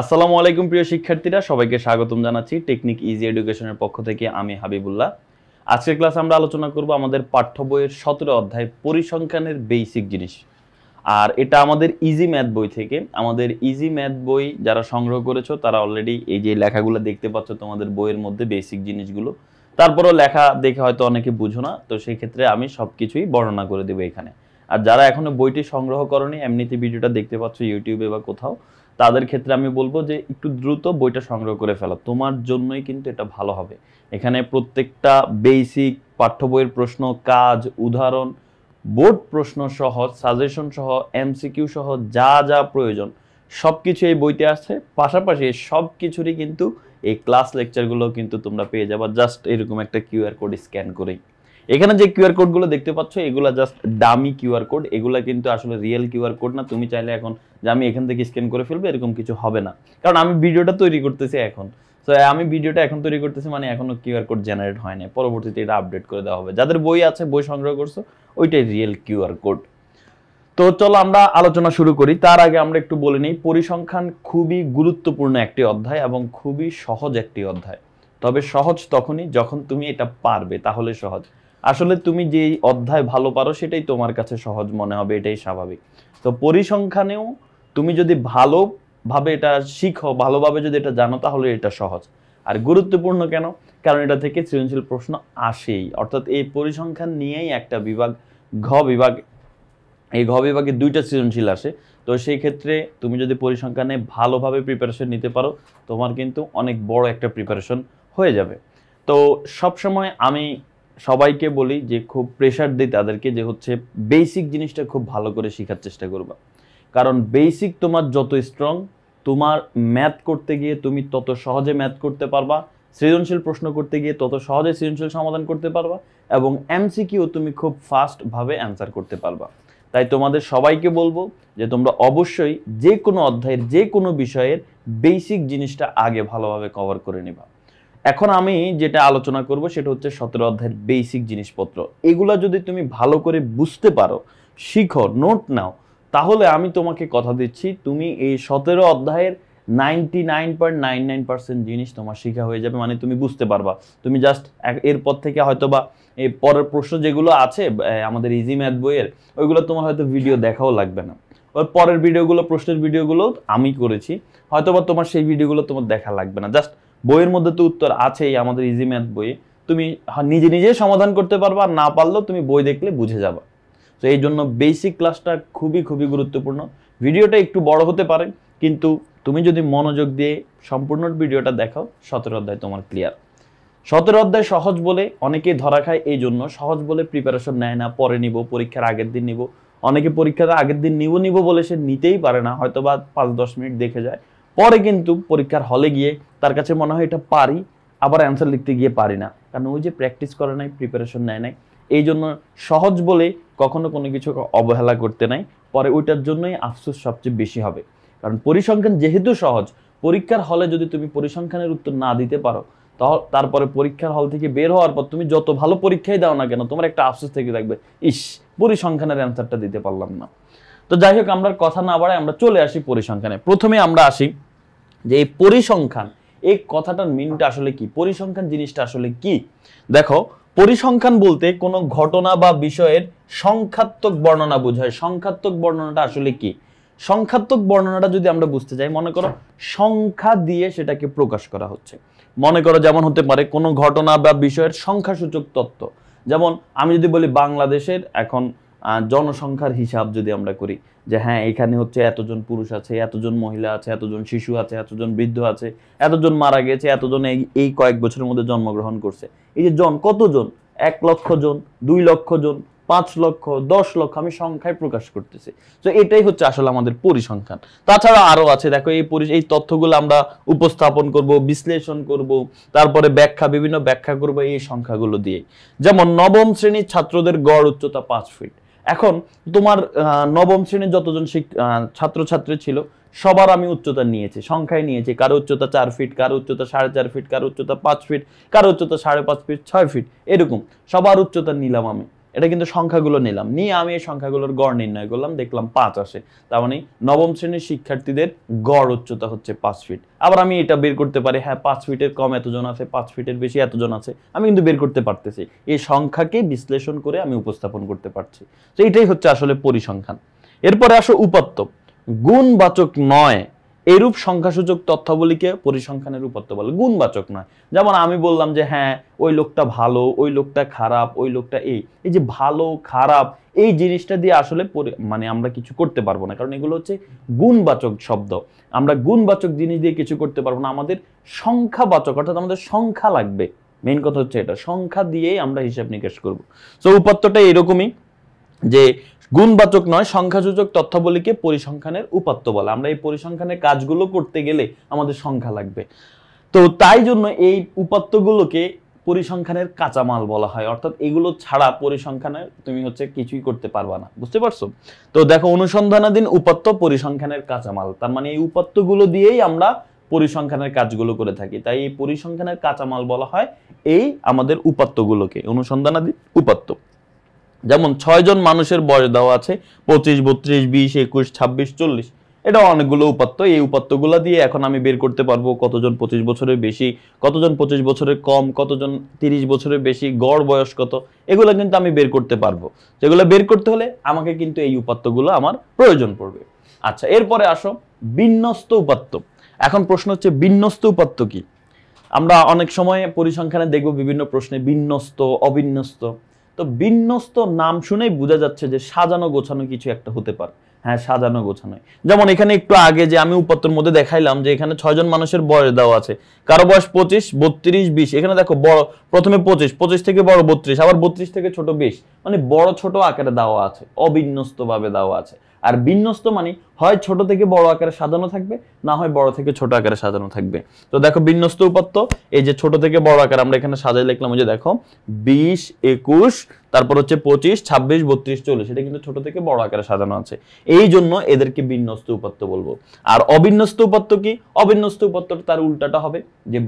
আসসালামু আলাইকুম প্রিয় শিক্ষার্থীরা, সবাইকে স্বাগতম জানাচ্ছি টেকনিক ইজি এডুকেশনের পক্ষ থেকে। আমি হাবিবুল্লাহ। আজকের ক্লাসে আমরা আলোচনা করব আমাদের পাঠ্য বইয়ের 17 অধ্যায় পরিসংখ্যানের বেসিক জিনিস। আর এটা আমাদের ইজি ম্যাথ বই থেকে। আমাদের ইজি ম্যাথ বই যারা সংগ্রহ করেছো তারা অলরেডি এই যে লেখাগুলো দেখতে পাচ্ছ তোমাদের বইয়ের মধ্যে, বেসিক জিনিসগুলো। তারপরও লেখা দেখে হয়তো অনেকে বুঝো না, তো সেই ক্ষেত্রে আমি সবকিছুই বর্ণনা করে দেবো এখানে। আর যারা এখনো বইটি সংগ্রহ করনি, এমনিতে ভিডিওটা দেখতে পাচ্ছ ইউটিউবে বা কোথাও, তাদের ক্ষেত্রে আমি বলবো যে একটু দ্রুত বইটা সংগ্রহ করে ফেলো, তোমার জন্যই কিন্তু এটা ভালো হবে। এখানে প্রত্যেকটা বেসিক পাঠ্য বইয়ের প্রশ্ন, কাজ, উদাহরণ, বোর্ড প্রশ্ন সহ, সাজেশন সহ, এমসিকিউ সহ যা যা প্রয়োজন সবকিছু এই বইতে আছে। পাশাপাশি সব কিছুরই কিন্তু এই ক্লাস লেকচারগুলো কিন্তু তোমরা পেয়ে যাবে জাস্ট এরকম একটা কিউআর কোড স্ক্যান করেই। এখানে যে কিউআর কোডগুলো দেখতে পাচ্ছ এগুলো জাস্ট ডামি কিউআর কোড, এগুলো কিন্তু আসলে রিয়েল কিউআর কোড না। তুমি চাইলে এখন যে আমি এখান থেকে স্ক্যান করে ফেলবো এরকম কিছু হবে না, কারণ আমি ভিডিওটা তৈরি করতেছি এখন। তো আমি ভিডিওটা এখন তৈরি করতেছি মানে এখনো কিউআর কোড জেনারেট হয় না, পরবর্তীতে এটা আপডেট করে দেওয়া হবে। যাদের বই আছে, বই সংগ্রহ করছো, ওইটাই রিয়েল কিউআর কোড। তো চলো আমরা আলোচনা শুরু করি। তার আগে আমরা একটু বলে নিই, পরিসংখ্যান খুবই গুরুত্বপূর্ণ একটি অধ্যায় এবং খুবই সহজ একটি অধ্যায়। তবে সহজ তখনই যখন তুমি এটা পারবে, তাহলে সহজ। আসলে তুমি যে অধ্যায় ভালো পারো সেটাই তোমার কাছে সহজ মনে হবে, এটাই স্বাভাবিক। তো পরিসংখ্যানেও তুমি যদি ভালোভাবে এটা শিখো, ভালোভাবে যদি এটা জানো, তাহলে এটা সহজ। আর গুরুত্বপূর্ণ কেন? কারণ এটা থেকে সৃজনশীল প্রশ্ন আসেই। অর্থাৎ এই পরিসংখ্যান নিয়েই একটা বিভাগ, ঘ বিভাগ, এই ঘ বিভাগে 2টা সৃজনশীল আসে। তো সেই ক্ষেত্রে তুমি যদি পরিসংখ্যানে ভালোভাবে প্রিপারেশন নিতে পারো, তোমার কিন্তু অনেক বড় একটা প্রিপারেশন হয়ে যাবে। তো সবসময় আমি সবাইকে বলি যে খুব প্রেশার দিই তাদেরকে, যে হচ্ছে বেসিক জিনিসটা খুব ভালো করে শেখার চেষ্টা করবা। কারণ বেসিক তোমার যত স্ট্রং, তোমার ম্যাথ করতে গিয়ে তুমি তত সহজে ম্যাথ করতে পারবা, সৃজনশীল প্রশ্ন করতে গিয়ে তত সহজে সৃজনশীল সমাধান করতে পারবা, এবং এমসিকিউ তুমি খুব ফাস্টভাবে অ্যান্সার করতে পারবা। তাই তোমাদের সবাইকে বলবো যে তোমরা অবশ্যই যে কোনো অধ্যায়ের যে কোনো বিষয়ের বেসিক জিনিসটা আগে ভালোভাবে কভার করে নিবা। এখন আমি যেটা আলোচনা করব সেটা হচ্ছে 17 অধ্যায়ের বেসিক জিনিসপত্র। এগুলা যদি তুমি ভালো করে বুঝতে পারো, শিখো, নোট নাও, তাহলে আমি তোমাকে কথা দিচ্ছি তুমি এই 17 অধ্যায়ের 99.99% জিনিস তোমার শেখা হয়ে যাবে। মানে তুমি বুঝতে পারবা। তুমি জাস্ট এরপর থেকে হয়তোবা এই পরের প্রশ্ন যেগুলো আছে আমাদের ইজি ম্যাথ বইয়ের, ওইগুলো তোমার হয়তো ভিডিও দেখাও লাগবে না। ওর পরের ভিডিওগুলো, প্রশ্নের ভিডিওগুলো আমি করেছি, হয়তোবা তোমার সেই ভিডিওগুলো তোমার দেখা লাগবে না। জাস্ট বইয়ের মধ্যে তো উত্তর আছেই আমাদের ইজি ম্যাথ বইয়ে, তুমি নিজে নিজে সমাধান করতে পারবা, আর না পারলেও তুমি বই দেখলে বুঝে যাবা। তো এই জন্য বেসিক ক্লাসটা খুবই খুবই গুরুত্বপূর্ণ। ভিডিওটা একটু বড় হতে পারে, কিন্তু তুমি যদি মনোযোগ দিয়ে সম্পূর্ণ ভিডিওটা দেখো, 17 অধ্যায় তোমার ক্লিয়ার। 17 অধ্যায় সহজ বলে অনেকেই ধরা খায়, এই জন্য সহজ বলে প্রিপারেশন নেয় না, পরে নিব, পরীক্ষার আগের দিন নিব। অনেকে পরীক্ষার আগের দিন নিব বলে সে নিতেই পারে না, হয়তো বা 5-10 মিনিট দেখে যায়। পরে কিন্তু পরীক্ষার হলে গিয়ে তার কাছে মনে হয় এটা পারি, আবার অ্যান্সার লিখতে গিয়ে পারি না, কারণ ওই যে প্র্যাকটিস করে নাই, প্রিপারেশন নেয় নাই। এই জন্য সহজ বলে কখনো কোনো কিছু অবহেলা করতে নাই, পরে ওইটার জন্যই আফসোস সবচেয়ে বেশি হবে। কারণ পরিসংখ্যান যেহেতু সহজ, পরীক্ষার হলে যদি তুমি পরিসংখ্যানের উত্তর না দিতে পারো, তারপরে পরীক্ষার হল থেকে বের হওয়ার পর তুমি যত ভালো পরীক্ষাই দাও না কেন, তোমার একটা আফসোস থেকে থাকবে, ইস, পরিসংখ্যানের অ্যান্সারটা দিতে পারলাম না। তো যাই হোক, আমরা কথা না বাড়াই, আমরা চলে আসি পরিসংখ্যানে। প্রথমে আমরা আসি যে এই পরিসংখ্যান, এই কথাটার মিনটা আসলে কি, পরিসংখ্যান জিনিসটা আসলে কি। দেখো, পরিসংখ্যান বলতে কোনো ঘটনা বা বিষয়ের সংখ্যাত্মক বর্ণনা বোঝায়। সংখ্যাত্মক বর্ণনাটা আসলে কি? সংখ্যাত্মক বর্ণনাটা যদি আমরা বুঝতে চাই, মনে করো সংখ্যা দিয়ে সেটাকে প্রকাশ করা হচ্ছে। মনে করো যেমন হতে পারে কোনো ঘটনা বা বিষয়ের সংখ্যাসূচক তথ্য। যেমন আমি যদি বলি বাংলাদেশের এখন জনসংখ্যার হিসাব যদি আমরা করি, যে হ্যাঁ এখানে হচ্ছে এতজন পুরুষ আছে, এতজন মহিলা আছে, এতজন শিশু আছে, এতজন বৃদ্ধ আছে, এতজন মারা গেছে, এতজন এই কয়েক বছরের মধ্যে জন্মগ্রহণ করছে। এই যে কতজন, 1 লক্ষ জন, 2 লক্ষ জন, 5 লক্ষ, 10 লক্ষ, আমি সংখ্যায় প্রকাশ করতেছি। তো এটাই হচ্ছে আসলে আমাদের পরিসংখ্যান। তাছাড়া আরো আছে, দেখো এই তথ্যগুলো আমরা উপস্থাপন করব, বিশ্লেষণ করব, তারপরে বিভিন্ন ব্যাখ্যা করব এই সংখ্যাগুলো দিয়ে। যেমন নবম শ্রেণীর ছাত্রদের গড় উচ্চতা 5 ফিট। এখন তোমার নবম শ্রেণীর যতজন ছাত্রছাত্রী ছিল, সবার আমি উচ্চতা নিয়েছি, সংখ্যায় নিয়েছি। কারো উচ্চতা 4 ফিট, কারো উচ্চতা 4.5 ফিট, কারো উচ্চতা 5 ফিট, কারো উচ্চতা 5.5 ফিট, 6 ফিট, এরকম সবার উচ্চতা নিলাম আমি। এটা কিন্তু সংখ্যাগুলো নিলাম, নিয়ে আমি এই সংখ্যাগুলোর গড় নির্ণয় করলাম, দেখলাম 5 আসে। তার মানে নবম শ্রেণীর শিক্ষার্থীদের গড় উচ্চতা হচ্ছে 5 ফিট। আবার আমি এটা বের করতে পারি, হ্যাঁ 5 ফিটের কম এতজন আছে, 5 ফিটের বেশি এতজন আছে, আমি কিন্তু বের করতে পারতেছি। এই সংখ্যাকে বিশ্লেষণ করে আমি উপস্থাপন করতে পারছি। তো এটাই হচ্ছে আসলে পরিসংখ্যান। এরপরে আসো উপাত্ত। গুণবাচক নয় এরূপ সংখ্যাসূচক তথ্যাবলীকে পরিসংখ্যানের উপাত্ত বলে। গুণবাচক নয়, যেমন আমি বললাম যে হ্যাঁ ওই লোকটা ভালো, ওই লোকটা খারাপ, ওই লোকটা এই যে ভালো খারাপ এই জিনিসটা দিয়ে আসলে মানে আমরা কিছু করতে পারবো না, কারণ এগুলো হচ্ছে গুণবাচক শব্দ। আমরা গুণবাচক জিনিস দিয়ে কিছু করতে পারবো না, আমাদের সংখ্যাবাচক অর্থাৎ আমাদের সংখ্যা লাগবে। মেইন কথা হচ্ছে এটা, সংখ্যা দিয়েই আমরা হিসাব নিকাশ করবো। তো উপাত্তটা এরকমই যে গুণবাচক নয় সংখ্যাসূচক তথ্যাবলীকে পরিসংখ্যানের উপাত্ত বলে। আমরা এই পরিসংখ্যানের কাজগুলো করতে গেলে আমাদের সংখ্যা লাগবে। তো তাই জন্য এই উপাত্তগুলোকে পরিসংখ্যানের কাঁচামাল বলা হয়, অর্থাৎ এগুলো ছাড়া পরিসংখ্যানের তুমি হচ্ছে কিছুই করতে পারবা না। বুঝতে পারছো? তো দেখো, অনুসন্ধানাধীন উপাত্ত পরিসংখ্যানের কাঁচামাল, তার মানে এই উপাত্তগুলো দিয়েই আমরা পরিসংখ্যানের কাজগুলো করে থাকি। তাই এই পরিসংখ্যানের কাঁচামাল বলা হয় এই আমাদের উপাত্তগুলোকে, অনুসন্ধানাধীন উপাত্ত। যেমন 6 জন মানুষের বয়স দেওয়া আছে 25, 32, 20, 21, 26, 40। এটা অনেকগুলো উপাত্ত। এই উপাত্তগুলো দিয়ে এখন আমি বের করতে পারবো কতজন 25 বছরের বেশি, কতজন 25 বছরের কম, কতজন 30 বছরের বেশি, গড় বয়স কত, এগুলো কিন্তু আমি বের করতে পারবো। যেগুলো বের করতে হলে আমাকে কিন্তু এই উপাত্তগুলো আমার প্রয়োজন পড়বে। আচ্ছা, এরপরে আসো বিন্যস্ত উপাত্ত। এখন প্রশ্ন হচ্ছে বিন্যস্ত উপাত্ত কি? আমরা অনেক সময় পরিসংখ্যানে দেখব বিভিন্ন প্রশ্নে বিন্যস্ত, অবিন্যস্ত। তো বিন্যস্ত নাম শুনেই বোঝা যাচ্ছে যে সাজানো গোছানো কিছু একটা হতে পারে। হ্যাঁ, সাজানো গোছানো। যেমন এখানে একটু আগে যে আমি উপাত্তের মধ্যে দেখাইলাম যে এখানে 6 জন মানুষের বয়স দেওয়া আছে, কারো বয়স 25, 32, 20। এখানে দেখো বড় প্রথমে 25 থেকে বড় 32, আবার 32 থেকে ছোট 20, মানে বড় ছোট আকারে দেওয়া আছে, অবিন্যস্ত ভাবে দেওয়া আছে। আর বিন্যস্ত মানে হয় ছোট থেকে বড় আকারে সাজানো থাকবে, না হয় বড় থেকে ছোট আকারে সাজানো থাকবে। তো দেখো বিন্যস্ত উপাত্ত, এই যে ছোট থেকে বড় আকার আমরা এখানে সাজাই লিখলাম, ওই যে দেখো 20, 21, তারপর হচ্ছে 25, 26, 32, 40, এটা কিন্তু ছোট থেকে বড় আকারে সাজানো আছে। এই জন্য এদেরকে বিন্যস্ত উপাত্ত বলবো। আর অবিন্যস্ত উপাত্ত কি? অবিন্যস্ত উপাত্ত তার উল্টাটা হবে যে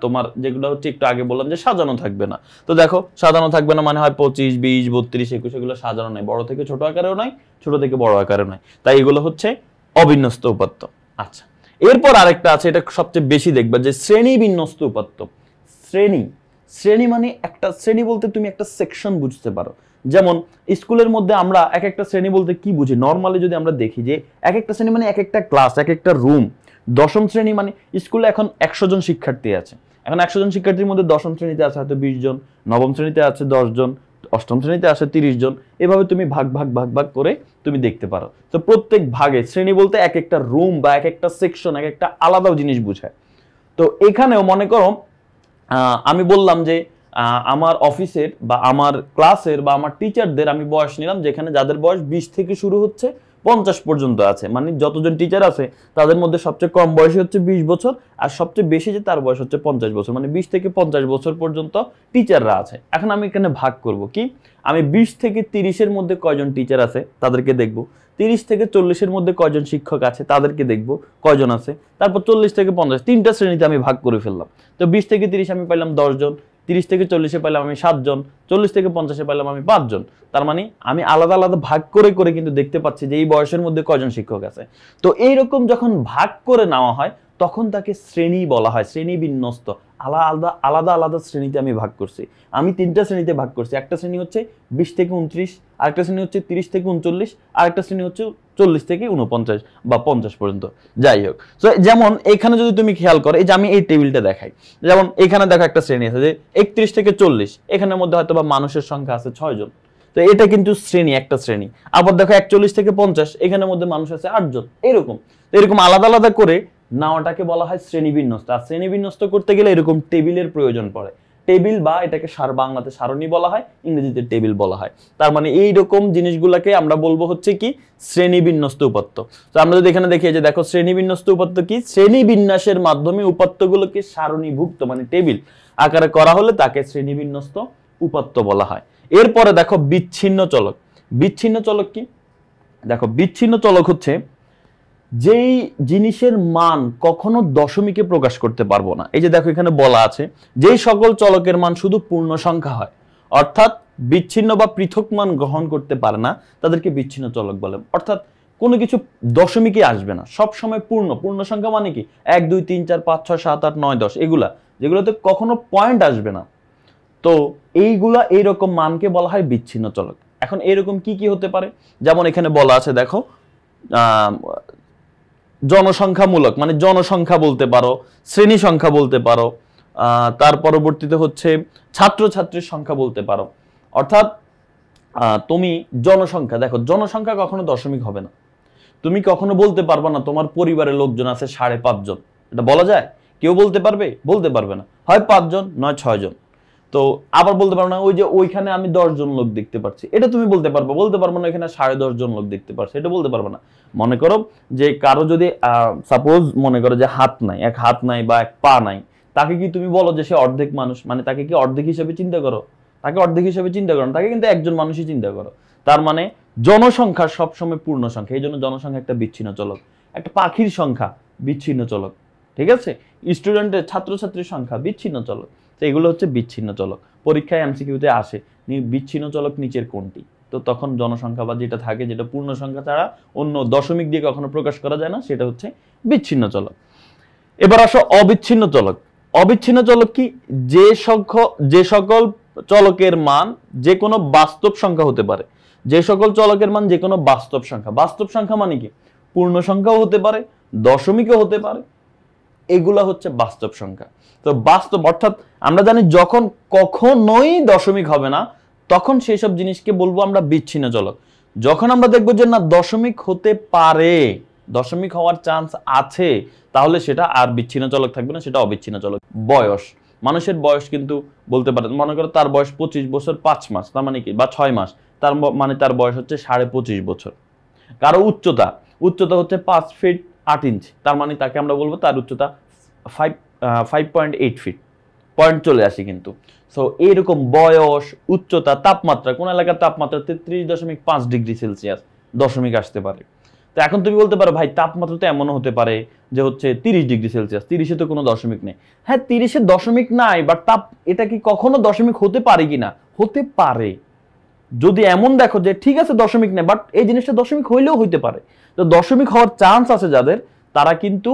তোমার যেগুলো হচ্ছে একটু আগে বললাম যে সাজানো থাকবে না। তো দেখো সাজানো থাকবে না মানে হয় 25, 20, 32, 21, এগুলো সাজানো নাই, বড় থেকে ছোট আকারেও নাই, ছোট থেকে বড় আকারেও নাই, তাই এগুলো হচ্ছে অবিন্যস্ত উপাত্ত। আচ্ছা, এরপর আরেকটা আছে, এটা সবচেয়ে বেশি দেখবা, যে শ্রেণী বিন্যস্ত উপাত্ত। শ্রেণী মানে একটা শ্রেণী বলতে তুমি একটা সেকশন বুঝতে পারো। যেমন স্কুলের মধ্যে আমরা এক একটা শ্রেণী বলতে কি বুঝি, নর্মালি যদি আমরা দেখি যে এক একটা শ্রেণী মানে এক একটা ক্লাস, এক একটা রুম। দশম শ্রেণী মানে স্কুলে এখন 100 জন শিক্ষার্থী আছে, এখন 100 জন শিক্ষার্থীর মধ্যে দশম শ্রেণীতে আছে হয়তো 20 জন, নবম শ্রেণীতে আছে 10 জন, অষ্টম শ্রেণীতে আছে 30 জন। এভাবে তুমি ভাগ ভাগ ভাগ ভাগ করে তুমি দেখতে পারো। তো প্রত্যেক ভাগে শ্রেণী বলতে এক একটা রুম বা এক একটা সেকশন, এক একটা আলাদা জিনিস বোঝায়। তো এখানেও মনে করো আমি বললাম যে আমার অফিসের বা আমার ক্লাসের বা আমার টিচারদের আমি বয়স নিলাম, যেখানে যাদের বয়স 20 থেকে শুরু হচ্ছে 50 পর্যন্ত আছে, মানে যতজন টিচার আছে তাদের মধ্যে সবচেয়ে কম বয়সী হচ্ছে 20 বছর, আর সবচেয়ে বেশি যে তার বয়স হচ্ছে 50 বছর, মানে 20 থেকে 50 বছর পর্যন্ত টিচাররা আছে। এখন আমি এখানে ভাগ করব কি, আমি 20 থেকে 30-এর মধ্যে কয়জন টিচার আছে তাদেরকে দেখব, 30 থেকে 40-এর মধ্যে কয়জন শিক্ষক আছে তাদেরকে দেখব কয়জন আছে, তারপর 40 থেকে 50 তিনটা শ্রেণীতে আমি ভাগ করে ফেললাম। তো 20 থেকে 30 আমি পাইলাম 10 জন, 30 থেকে 40-এ পাইলাম আমি 7 জন, 40 থেকে 50-এ পাইলাম আমি 5 জন। তার মানে আমি আলাদা আলাদা ভাগ করে করে কিন্তু দেখতে পাচ্ছি যে এই বয়সের মধ্যে কয়জন শিক্ষক আছে। তো এইরকম যখন ভাগ করে নেওয়া হয় তখন তাকে শ্রেণী বলা হয়, শ্রেণী বিন্যস্ত। আলাদা আলাদা আলাদা শ্রেণীতে আমি ভাগ করছি, আমি তিনটা শ্রেণীতে ভাগ করছি। একটা শ্রেণী হচ্ছে 20 থেকে 29, আরেকটা শ্রেণী হচ্ছে 30 থেকে 39, আরেকটা শ্রেণী হচ্ছে 40 থেকে 49 বা 50 পর্যন্ত। যাই হোক, তো যেমন এখানে যদি তুমি খেয়াল করো, এই যে আমি এই টেবিলটা দেখাই, যেমন এখানে দেখো একটা শ্রেণী আছে যে 31 থেকে 40, এখানের মধ্যে হয়তো বা মানুষের সংখ্যা আছে 6 জন, তো এটা কিন্তু শ্রেণী, একটা শ্রেণী। আবার দেখো 41 থেকে 50, এখানের মধ্যে মানুষ আছে 8 জন। এরকম আলাদা আলাদা করে নেওয়াটাকে বলা হয় শ্রেণী বিন্যস্ত। আর শ্রেণী বিন্যস্ত করতে গেলে এরকম টেবিলের প্রয়োজন পড়ে। টেবিল বা এটাকে বাংলাতে সারণী বলা হয়, ইংরেজিতে টেবিল বলা হয়। তার মানে এইরকম জিনিসগুলোকে আমরা বলবো হচ্ছে কি শ্রেণী বিন্যস্ত উপাত্ত। তো আমরা যদি এখানে দেখি যে দেখো শ্রেণী বিন্যস্ত উপাত্ত কি, শ্রেণী বিন্যাসের মাধ্যমে উপাত্তগুলোকে সারণীভুক্ত মানে টেবিল আকারে করা হলে তাকে শ্রেণী বিন্যস্ত উপাত্ত বলা হয়। এরপরে দেখো বিচ্ছিন্ন চলক। বিচ্ছিন্ন চলক কি? দেখো বিচ্ছিন্ন চলক হচ্ছে যেই জিনিসের মান কখনো দশমিকে প্রকাশ করতে পারবো না। এই যে দেখো এখানে বলা আছে যেই সকল চলকের মান শুধু পূর্ণ সংখ্যা হয়, অর্থাৎ বিচ্ছিন্ন বা পৃথক মান গ্রহণ করতে পারে না তাদেরকে বিচ্ছিন্ন চলক বলে। অর্থাৎ কোনো কিছু দশমিকে আসবে না, সব সময় পূর্ণ সংখ্যা মানে কি 1 2 3 4 5 6 7 8 9 10 এগুলা, যেগুলোতে কখনো পয়েন্ট আসবে না, তো এইগুলা এইরকম মানকে বলা হয় বিচ্ছিন্ন চলক। এখন এরকম কি কি হতে পারে, যেমন এখানে বলা আছে দেখো, জনসংখ্যামূলক মানে জনসংখ্যা বলতে পারো, শ্রেণী সংখ্যা বলতে পারো, তার পরবর্তীতে হচ্ছে ছাত্রছাত্রীর সংখ্যা বলতে পারো। অর্থাৎ তুমি জনসংখ্যা, দেখো জনসংখ্যা কখনো দশমিক হবে না। তুমি কখনো বলতে পারবে না তোমার পরিবারের লোকজন আছে 5.5 জন, এটা বলা যায়? কেউ বলতে পারবে? বলতে পারবে না, হয় 5 জন নয় 6 জন। তো আবার বলতে পারবো না ওই যে ওইখানে আমি 10 জন লোক দেখতে পাচ্ছি, এটা তুমি বলতে পারবো। বলতে পারবো না এখানে 10.5 জন লোক দেখতে পাচ্ছি, এটা বলতে পারবো না। মনে করো যে কারো যদি সাপোজ মনে করো যে হাত নাই, এক হাত নাই বা এক পা নাই, তাকে কি তুমি বলো যে সে অর্ধেক মানুষ? মানে তাকে কি অর্ধেক হিসেবে চিন্তা করো? তাকে অর্ধেক হিসেবে চিন্তা করো না, তাকে কিন্তু একজন মানুষই চিন্তা করো। তার মানে জনসংখ্যা সবসময় পূর্ণ সংখ্যা, এই জন্য জনসংখ্যা একটা বিচ্ছিন্ন চলক। একটা পাখির সংখ্যা বিচ্ছিন্ন চলক, ঠিক আছে? স্টুডেন্টের ছাত্রছাত্রীর সংখ্যা বিচ্ছিন্ন চলক। তো এগুলো হচ্ছে বিচ্ছিন্ন চলক। পরীক্ষায় এমসিকিউতে আসে বিচ্ছিন্ন চলক নিচের কোনটি, তো তখন জনসংখ্যা বা যেটা থাকে, যেটা পূর্ণ সংখ্যা ছাড়া অন্য দশমিক দিয়ে কখনো প্রকাশ করা যায় না, সেটা হচ্ছে বিচ্ছিন্ন চলক। এবার আসো অবিচ্ছিন্ন চলক। অবিচ্ছিন্ন চলক কি? যে সকল চলকের মান যে কোনো বাস্তব সংখ্যা হতে পারে। যে সকল চলকের মান যে কোনো বাস্তব সংখ্যা। বাস্তব সংখ্যা মানে কি? পূর্ণ সংখ্যাও হতে পারে, দশমিকও হতে পারে, এগুলা হচ্ছে বাস্তব সংখ্যা। তো বাস্তব অর্থাৎ আমরা জানি যখন কখনোই দশমিক হবে না, তখন সেই সব জিনিসকে বলবো আমরা বিচ্ছিন্ন চলক। যখন আমরা দেখবো যে না দশমিক হতে পারে, দশমিক হওয়ার চান্স আছে, তাহলে সেটা আর বিচ্ছিন্ন চলক থাকবে না, সেটা অবিচ্ছিন্ন চলক। বয়স, মানুষের বয়স কিন্তু বলতে পারে, মনে করো তার বয়স 25 বছর 5 মাস, তার মানে কি, বা 6 মাস, তার মানে তার বয়স হচ্ছে 25.5 বছর। কারো উচ্চতা হচ্ছে 5 ফিট 8 ইঞ্চি, তার মানে তাকে আমরা বলবো তার উচ্চতা 5.8 ফিট। পয়েন্ট চলে আসি কিন্তু। সো এইরকম বয়স, উচ্চতা, তাপমাত্রা, কোন এলাকার তাপমাত্রা 33.5 ডিগ্রি সেলসিয়াস, দশমিক আসতে পারে। তো এখন তুমি বলতে পারো ভাই তাপমাত্রা তো এমনও হতে পারে যে হচ্ছে 30 ডিগ্রি সেলসিয়াস, 30-এ তো কোনো দশমিক নেই। হ্যাঁ 30-এ দশমিক নাই, বাট এটা কি কখনো দশমিক হতে পারে কিনা? হতে পারে। যদি এমন দেখো যে ঠিক আছে দশমিক নেই, বাট এই জিনিসটা দশমিক হইলেও হইতে পারে, তো দশমিক হওয়ার চান্স আছে যাদের, তারা কিন্তু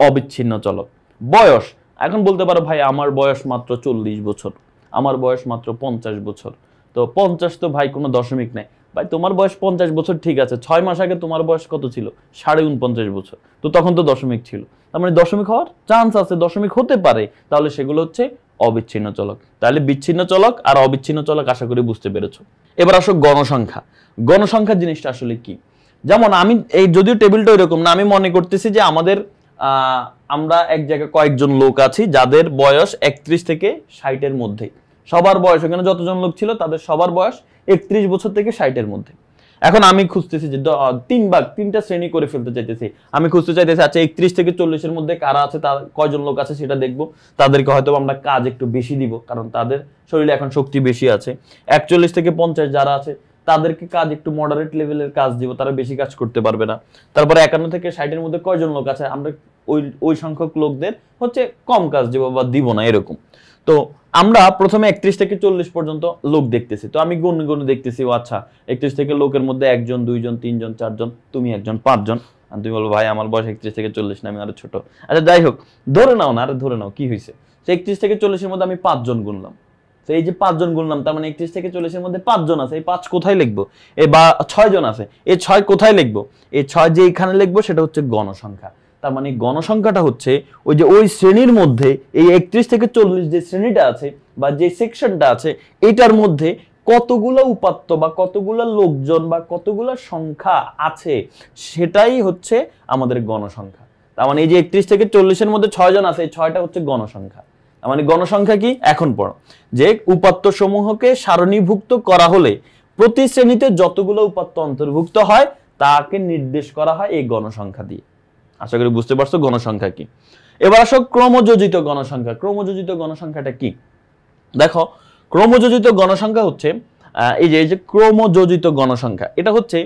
অবিচ্ছিন্ন চলক। বয়স, এখন বলতে পারো ভাই আমার বয়স মাত্র 40 বছর, আমার বয়স মাত্র 50 বছর, তো 50 তো ভাই কোনো দশমিক নেই। ভাই তোমার বয়স 50 বছর ঠিক আছে, 6 মাস আগে তোমার বয়স কত ছিল? 49.5 বছর, তো তখন তো দশমিক ছিল। তার মানে দশমিক হওয়ার চান্স আছে, দশমিক হতে পারে, তাহলে সেগুলো হচ্ছে অবিচ্ছিন্ন চলক। তাহলে বিচ্ছিন্ন চলক আর অবিচ্ছিন্ন চলক আশা করি বুঝতে পেরেছো। এবার আসো গণসংখ্যা। গণসংখ্যা জিনিসটা আসলে কি? যেমন আমি এই যদিও টেবিলটা এরকম না, আমি মনে করতেছি যে আমাদের আমরা এক জায়গায় কয়েকজন লোক আছি যাদের বয়স 31 থেকে 60-এর মধ্যে। সবার বয়স, ওখানে যতজন লোক ছিল তাদের সবার বয়স 31 বছর থেকে 60-এর মধ্যে। এখন আমি খুঁজতেছি যে তিনটা শ্রেণী করে ফেলতে চাইতেছি। আমি খুঁজতে চাইতেছি আচ্ছা 31 থেকে 40-এর মধ্যে কারা আছে, তার কয়জন লোক আছে সেটা দেখবো। তাদেরকে হয়তো আমরা কাজ একটু বেশি দিব, কারণ তাদের শরীরে এখন শক্তি বেশি আছে। 41 থেকে 50 যারা আছে তাদেরকে কাজ একটু মডারেট লেভেলের কাজ দিব, তারা বেশি কাজ করতে পারবে না। তারপরে 51 থেকে 60-এর মধ্যে কয়জন লোক আছে, আমরা ওই সংখ্যক লোকদের হচ্ছে কম কাজ দিব বা দিব না, এরকম। তো আমরা প্রথমে 31 থেকে 40 পর্যন্ত লোক দেখতেছি, তো আমি গুনে দেখতেছি, ও আচ্ছা 31 থেকে লোকের মধ্যে 1 জন 2 জন 3 জন 4 জন, তুমি একজন 5 জন। আর তুমি বলবো ভাই আমার বয়স 31 থেকে 40 না, আমি আরো ছোট। আচ্ছা যাই হোক, ধরে নাও না, আরে ধরে নাও কি হয়েছে, 31 থেকে 40-এর মধ্যে আমি 5 জন গুনলাম। তো এই যে 5 জন গুনলাম, তার মানে 31 থেকে 40-এর মধ্যে 5 জন আছে, এই 5 কোথায় লিখবো? বা 6 জন আছে, এই 6 কোথায় লিখবো? এই 6 যে এখানে লিখবো সেটা হচ্ছে গণসংখ্যা। তার মানে গণসংখ্যাটা হচ্ছে ওই শ্রেণীর মধ্যে এই 31 থেকে 40 যে শ্রেণীটা আছে বা যে সেকশনটা আছে, এটার মধ্যে কতগুলো উপাত্ত বা কতগুলো লোকজন বা কতগুলো সংখ্যা আছে, সেটাই হচ্ছে আমাদের গণসংখ্যা। তার মানে এই যে 31 থেকে 40-এর মধ্যে 6 জন আছে, এই 6টা হচ্ছে গণসংখ্যা। তার মানে গণসংখ্যা কি? এখন পড়ো যে উপাত্ত সমূহকে সারণীভুক্ত করা হলে প্রতি শ্রেণীতে যতগুলো উপাত্ত অন্তর্ভুক্ত হয় তাকে নির্দেশ করা হয় এই গণসংখ্যা দিয়ে। আশা করি বুঝতে পারছো গণসংখ্যা কি। এবার আসো ক্রমযোজিত গণসংখ্যা। ক্রমযোজিত গণসংখ্যাটা কি? দেখো ক্রমযোজিত গণসংখ্যা হচ্ছে এই যে ক্রমযোজিত গণসংখ্যা, এটা হচ্ছে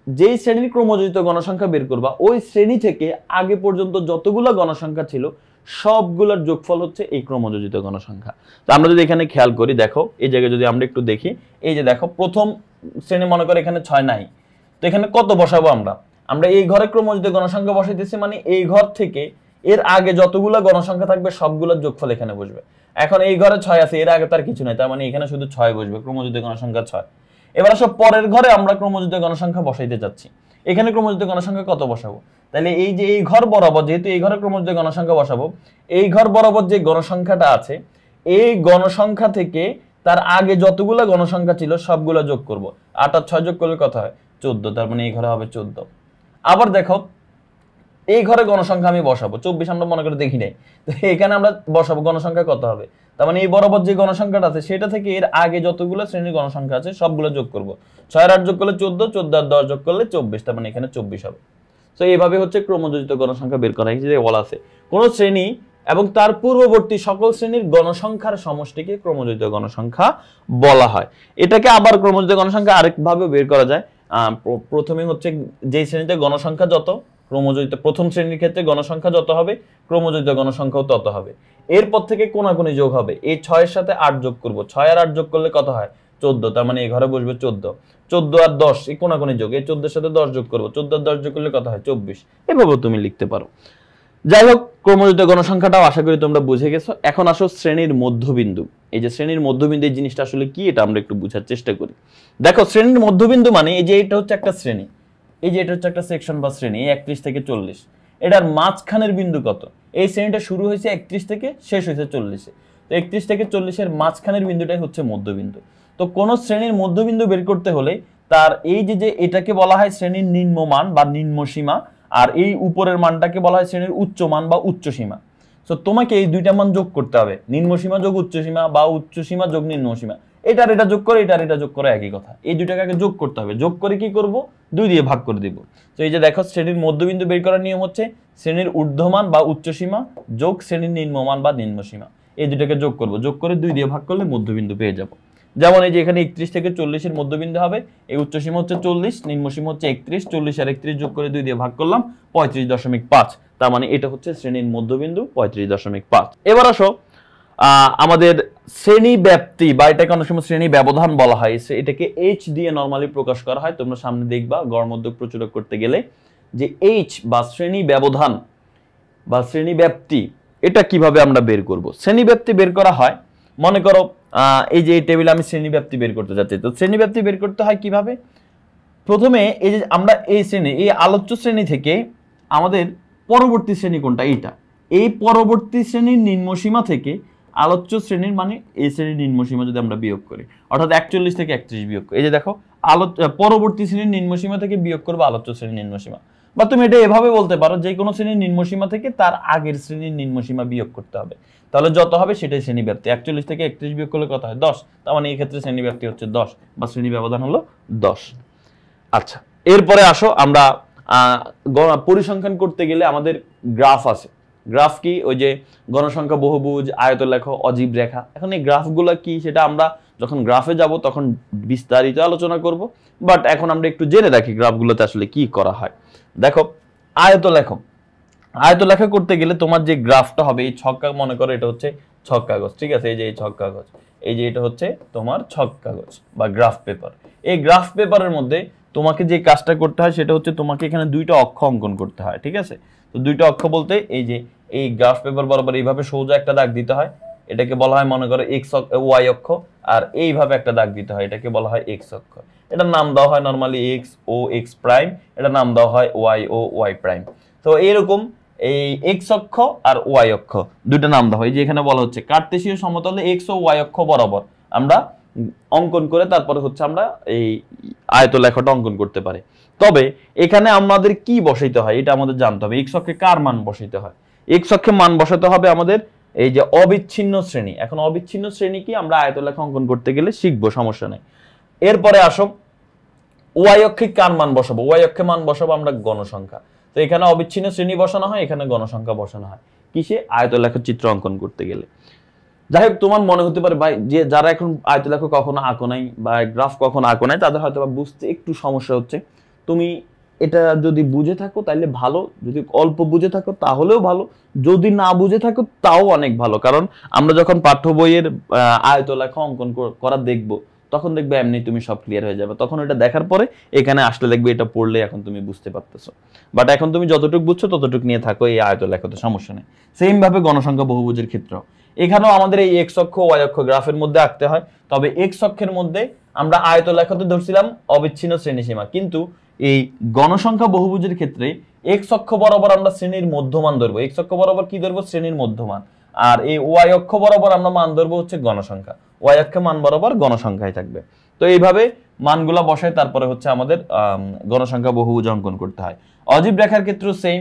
যেই শ্রেণীর ক্রমযোজিত গণসংখ্যা বের করবা ওই শ্রেণী থেকে আগে পর্যন্ত যতগুলো গণসংখ্যা ছিল সবগুলোর যোগফল হচ্ছে এই ক্রমযোজিত গণসংখ্যা। তো আমরা যদি এখানে খেয়াল করি, দেখো এই জায়গায় যদি আমরা একটু দেখি, এই যে দেখো প্রথম শ্রেণী মনে করে এখানে 6 নাই, তো এখানে কত বসাবো আমরা? আমরা এই ঘরে ক্রমযোজিত গণসংখ্যা বসাইতেছি, মানে এই ঘর থেকে এর আগে যতগুলো গণসংখ্যা থাকবে সবগুলোর যোগফল এখানে বসবে। এখন এই ঘরে 6 আছে, এর আগে তার কিছু নাই, তার মানে এখানে শুধু 6 বসবে, ক্রমযোজিত গণসংখ্যা 6। এবার আসো পরের ঘরে আমরা ক্রমযোজিত গণসংখ্যা বসাইতে যাচ্ছি, এখানে ক্রমযোজিত গণসংখ্যা কত বসাবো? তাহলে এই যে এই ঘর বরাবর, যেহেতু এই ঘরে ক্রমযোজিত গণসংখ্যা বসাবো, এই ঘর বরাবর যে গণসংখ্যাটা আছে এই গণসংখ্যা থেকে তার আগে যতগুলো গণসংখ্যা ছিল সবগুলো যোগ করব। 8 আর 6 যোগ করলে কত হয়? 14, তার মানে এই ঘরে হবে 14। আবার দেখো এই ঘরে গণসংখ্যা আমি বসাবো 24, আমরা মনে করে দেখি নাই, তো এখানে আমরা বসাবো গণসংখ্যা কত হবে? তার মানে এই বরাবর যে গণসংখ্যাটা আছে সেটা থেকে এর আগে যতগুলো শ্রেণীর গণসংখ্যা আছে সবগুলো যোগ করব। 6 আর 8 যোগ করলে 14, 14 আর 10 যোগ করলে 24, তার মানে এখানে 24 হবে। তো এইভাবে হচ্ছে ক্রমযোজিত গণসংখ্যা বের করা হয়েছে। যে বলা আছে কোন শ্রেণী এবং তার পূর্ববর্তী সকল শ্রেণীর গণসংখ্যার সমষ্টিকে ক্রমযোজিত গণসংখ্যা বলা হয়। এটাকে আবার ক্রমযোজিত গণসংখ্যা আরেকভাবে বের করা যায়। প্রথমে হচ্ছে যে শ্রেণীতে গণসংখ্যা যত, ক্রমযোজিত প্রথম শ্রেণীর ক্ষেত্রে গণসংখ্যা যত হবে ক্রমযোজিত গণসংখ্যাও তত হবে। এরপর থেকে কোনাকুনি যোগ হবে, এই 6 এর সাথে 8 যোগ করব, 6 আর 8 যোগ করলে কত হয়? 14, তার মানে এই ঘরে বসবে 14। 14 আর 10 এই কোনাকুনি যোগ, এই 14 এর সাথে 10 যোগ করব, 14 আর 10 যোগ করলে কত হয়? 24। এভাবেও তুমি লিখতে পারো। যাই হোক, ক্রমযোজিত গণসংখ্যাটাও আশা করি তোমরা বুঝে গেছো। এখন আসো শ্রেণীর মধ্যবিন্দু। এই যে শ্রেণীর মধ্যবিন্দু এই জিনিসটা আসলে কি, এটা আমরা একটু বোঝার চেষ্টা করি। দেখো শ্রেণীর মধ্যবিন্দু মানে এই যে এটা হচ্ছে একটা শ্রেণী, এই যে এটা হচ্ছে একটা সেকশন বা শ্রেণী, 31 থেকে 40, এটার মাঝখানের বিন্দু কত? এই শ্রেণীটা শুরু হয়েছে 31 থেকে, শেষ হয়েছে 40-এ, তো 31 থেকে 40 এর মাঝখানের বিন্দুটাই হচ্ছে মধ্যবিন্দু। তো কোন শ্রেণীর মধ্যবিন্দু বের করতে হলে তার এই যে এটাকে বলা হয় শ্রেণীর নিম্নমান বা নিম্নসীমা, আর এই উপরের মানটাকে বলা হয় শ্রেণীর উচ্চমান বা উচ্চসীমা। তো তোমাকে এই দুইটা মান যোগ করতে হবে, নিম্নসীমা যোগ উচ্চসীমা বা উচ্চসীমা যোগ নিম্নসীমা। এটার এটা যোগ করে এটার এটা যোগ করে একই কথা, এই দুইটাকে আগে যোগ করতে হবে। যোগ করে কি করব? 2 দিয়ে ভাগ করে দিব। তো এই যে দেখো শ্রেণীর মধ্যবিন্দু বের করার নিয়ম হচ্ছে শ্রেণীর ঊর্ধ্বমান বা উচ্চসীমা যোগ শ্রেণীর নিম্নমান বা নিম্নসীমা, এই দুটাকে যোগ করব, যোগ করে 2 দিয়ে ভাগ করলে মধ্যবিন্দু পেয়ে যাব। যেমন এই যে এখানে 31 থেকে 40 এর মধ্যবিন্দু হবে, এই উচ্চসীমা হচ্ছে 40, নিম্নসীমা হচ্ছে 31, 40 আর 31 যোগ করে 2 দিয়ে ভাগ করলাম 35.5, তার মানে এটা হচ্ছে শ্রেণীর মধ্যবিন্দু 35.5। এবার আসো আমাদের শ্রেণী ব্যাপ্তি বা এটাকে অনেক সময় শ্রেণী ব্যবধান বলা হয়, এটাকে এইচ দিয়ে নরমালি প্রকাশ করা হয়। তোমরা সামনে দেখবা গড় মধ্যক প্রচুরক করতে গেলে যে এইচ বা শ্রেণী ব্যবধান বা শ্রেণী ব্যাপ্তি, এটা কিভাবে আমরা বের করব? শ্রেণী ব্যাপ্তি বের করা হয়, মনে করো এই যে এই টেবিলে আমি শ্রেণী ব্যাপ্তি বের করতে যাচ্ছি, তো শ্রেণী ব্যাপ্তি বের করতে হয় কিভাবে? প্রথমে এই যে আমরা এই শ্রেণী, এই আলোচ্য শ্রেণী থেকে আমাদের পরবর্তী শ্রেণী কোনটা, এইটা, এই পরবর্তী শ্রেণীর নিম্নসীমা থেকে আলোচ্য শ্রেণীর মানে এই শ্রেণীর নিম্নসীমা যদি আমরা বিয়োগ করি, অর্থাৎ 41 থেকে 31 বিয়োগ করি, এই যে দেখো পরবর্তী শ্রেণীর নিম্নসীমা থেকে বিয়োগ করবো আলোচ্য শ্রেণীর নিম্নসীমা। বা তুমি এটা এভাবে বলতে পারো যে কোনো শ্রেণীর নিম্নসীমা থেকে তার আগের শ্রেণীর নিম্নসীমা বিয়োগ করতে হবে, তাহলে যত হবে সেটাই শ্রেণী ব্যাপ্তি। 41 থেকে 31 বিয়োগ করলে কত হয়? 10, তার মানে এই ক্ষেত্রে শ্রেণী ব্যাপ্তি হচ্ছে 10 বা শ্রেণী ব্যবধান হলো 10। আচ্ছা, এরপরে আসো আমরা পরিসংখ্যান করতে গেলে আমাদের গ্রাফ আছে। গ্রাফ কি? ওই যে গণসংখ্যা, বহুভুজ, আয়তলেখ, অজীব রেখা। এখন এই গ্রাফগুলো কি সেটা আমরা যখন গ্রাফে যাব তখন বিস্তারিত আলোচনা করব, বাট এখন আমরা একটু জেনে রাখি গ্রাফগুলোতে আসলে কি করা হয়। দেখো আয়তলেখ, আয়তলেখ করতে গেলে তোমার যে গ্রাফটা হবে, এই ছক, মনে করো এটা হচ্ছে ছক কাগজ, ঠিক আছে, এই যে এই ছক কাগজ, এই যে এটা হচ্ছে তোমার ছক কাগজ বা গ্রাফ পেপার। এই গ্রাফ পেপারের মধ্যে তোমাকে যে কাজটা করতে হয় সেটা হচ্ছে তোমাকে এখানে 2টা অক্ষ অঙ্কন করতে হয়, ঠিক আছে। তো 2টা অক্ষ বলতে এই যে এই গ্রাফ পেপার বরাবর এইভাবে সোজা একটা দাগ দিতে হয়, এটাকে বলা হয় মনে করো এক্স ওয়াই অক্ষ, আর এইভাবে একটা দাগ দিতে হয়, এটাকে বলা হয় এক্স অক্ষ। এটার নাম দেওয়া হয় নরমালি এক্স ও এক্স প্রাইম, এটার নাম দেওয়া হয় ওয়াই ও ওয়াই প্রাইম। তো এরকম এই এক্স অক্ষ আর ওয়াই অক্ষ 2টা নাম দেওয়া হয়। যে এখানে বলা হচ্ছে কার্তেশীয় সমতলে এক্স ও ওয়াই অক্ষ বরাবর আমরা অঙ্কন করে তারপরে হচ্ছে আমরা এই আয়তলেখটা অঙ্কন করতে পারি। তবে এখানে আমাদের কি বসাইতে হয় এটা আমাদের জানতে হবে। এক্স অক্ষে কার মান বসাইতে হয়? এক্স অক্ষে মান বসাতে হবে আমাদের এই যে অবিচ্ছিন্ন শ্রেণী। এখন অবিচ্ছিন্ন শ্রেণী কি আমরা আয়তলেখ অঙ্কন করতে গেলে শিখবো, সমস্যা নেই। এরপরে আসো ওয়াই অক্ষে কার মান বসাবো? ওয়াই অক্ষে মান বসাবো আমরা গণসংখ্যা। তো এখানে অবিচ্ছিন্ন শ্রেণী বসানো হয়, এখানে গণসংখ্যা বসানো হয় কিসে? আয়তলেখের চিত্র অঙ্কন করতে গেলে। যাই হোক, তোমার মনে হতে পারে ভাই যে যারা এখন আয়তলেখ কখনো আঁকো নাই বা গ্রাফ কখনো আঁকো নাই তাদের হয়তো বুঝতে একটু সমস্যা হচ্ছে। তুমি এটা যদি বুঝে থাকো তাহলে ভালো, যদি অল্প বুঝে থাকো তাহলেও ভালো, যদি না বুঝে থাকো তাও অনেক ভালো। কারণ আমরা যখন পাঠ্য বইয়ের আয়তলেখা অঙ্কন করা দেখবো, তখন দেখবে এমনি তুমি সব ক্লিয়ার হয়ে যাবে। তখন এটা দেখার পরে এখানে আসলে দেখবে এটা পড়লে এখন তুমি বুঝতে পারতেছো। বাট এখন তুমি যতটুকু বুঝছো ততটুকু নিয়ে থাকো, এই আয়তলেখাতে সমস্যা নেই। সেম ভাবে গণসংখ্যা বহুভুজের ক্ষেত্রেও এখানেও আমাদের এই এক্স অক্ষ ওয়াই অক্ষ গ্রাফের মধ্যে আঁকতে হয়। তবে এক্স অক্ষের মধ্যে আমরা আয়তলেখাতে ধরছিলাম অবিচ্ছিন্ন শ্রেণীসীমা, কিন্তু এই গণসংখ্যা বহুভুজের ক্ষেত্রে এক্স অক্ষ বরাবর আমরা শ্রেণীর মধ্যমান ধরবো। এক্স অক্ষ বরাবর কি ধরবো? শ্রেণীর মধ্যমান। আর এই ওয়াই অক্ষ বরাবর আমরা মান ধরবো হচ্ছে গণসংখ্যা। ওয়াই অক্ষে মান বরাবর গণসংখ্যাই থাকবে। তো এইভাবে মানগুলা বসায় তারপরে হচ্ছে আমাদের গণসংখ্যা বহুভুজ অঙ্কন করতে হয়। অজীব রেখার ক্ষেত্রে সেম,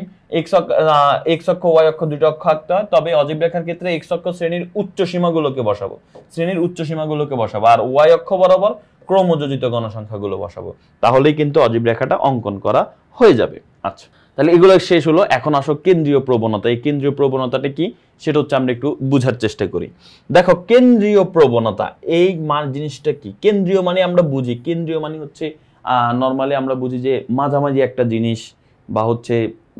এক্স অক্ষ ওয়াই অক্ষ দুটো অক্ষ আঁকতে হয়। তবে অজীব রেখার ক্ষেত্রে এক্স অক্ষ শ্রেণীর উচ্চ সীমাগুলোকে বসাবো, শ্রেণীর উচ্চ সীমাগুলোকে বসাবো, আর ওয়াই অক্ষ বরাবর ক্রমযোজিত গণসংখ্যাগুলো বসাবো। তাহলেই কিন্তু অজীব রেখাটা অঙ্কন করা হয়ে যাবে। আচ্ছা, তাহলে এগুলো শেষ হলো। এখন আসো কেন্দ্রীয় প্রবণতা। এই কেন্দ্রীয় প্রবণতাটা কি সেটা হচ্ছে আমরা একটু বুঝার চেষ্টা করি। দেখো, কেন্দ্রীয় প্রবণতা এই জিনিসটা কি? কেন্দ্রীয় মানে আমরা বুঝি, কেন্দ্রীয় মানে হচ্ছে নর্মালি আমরা বুঝি যে মাঝামাঝি একটা জিনিস বা হচ্ছে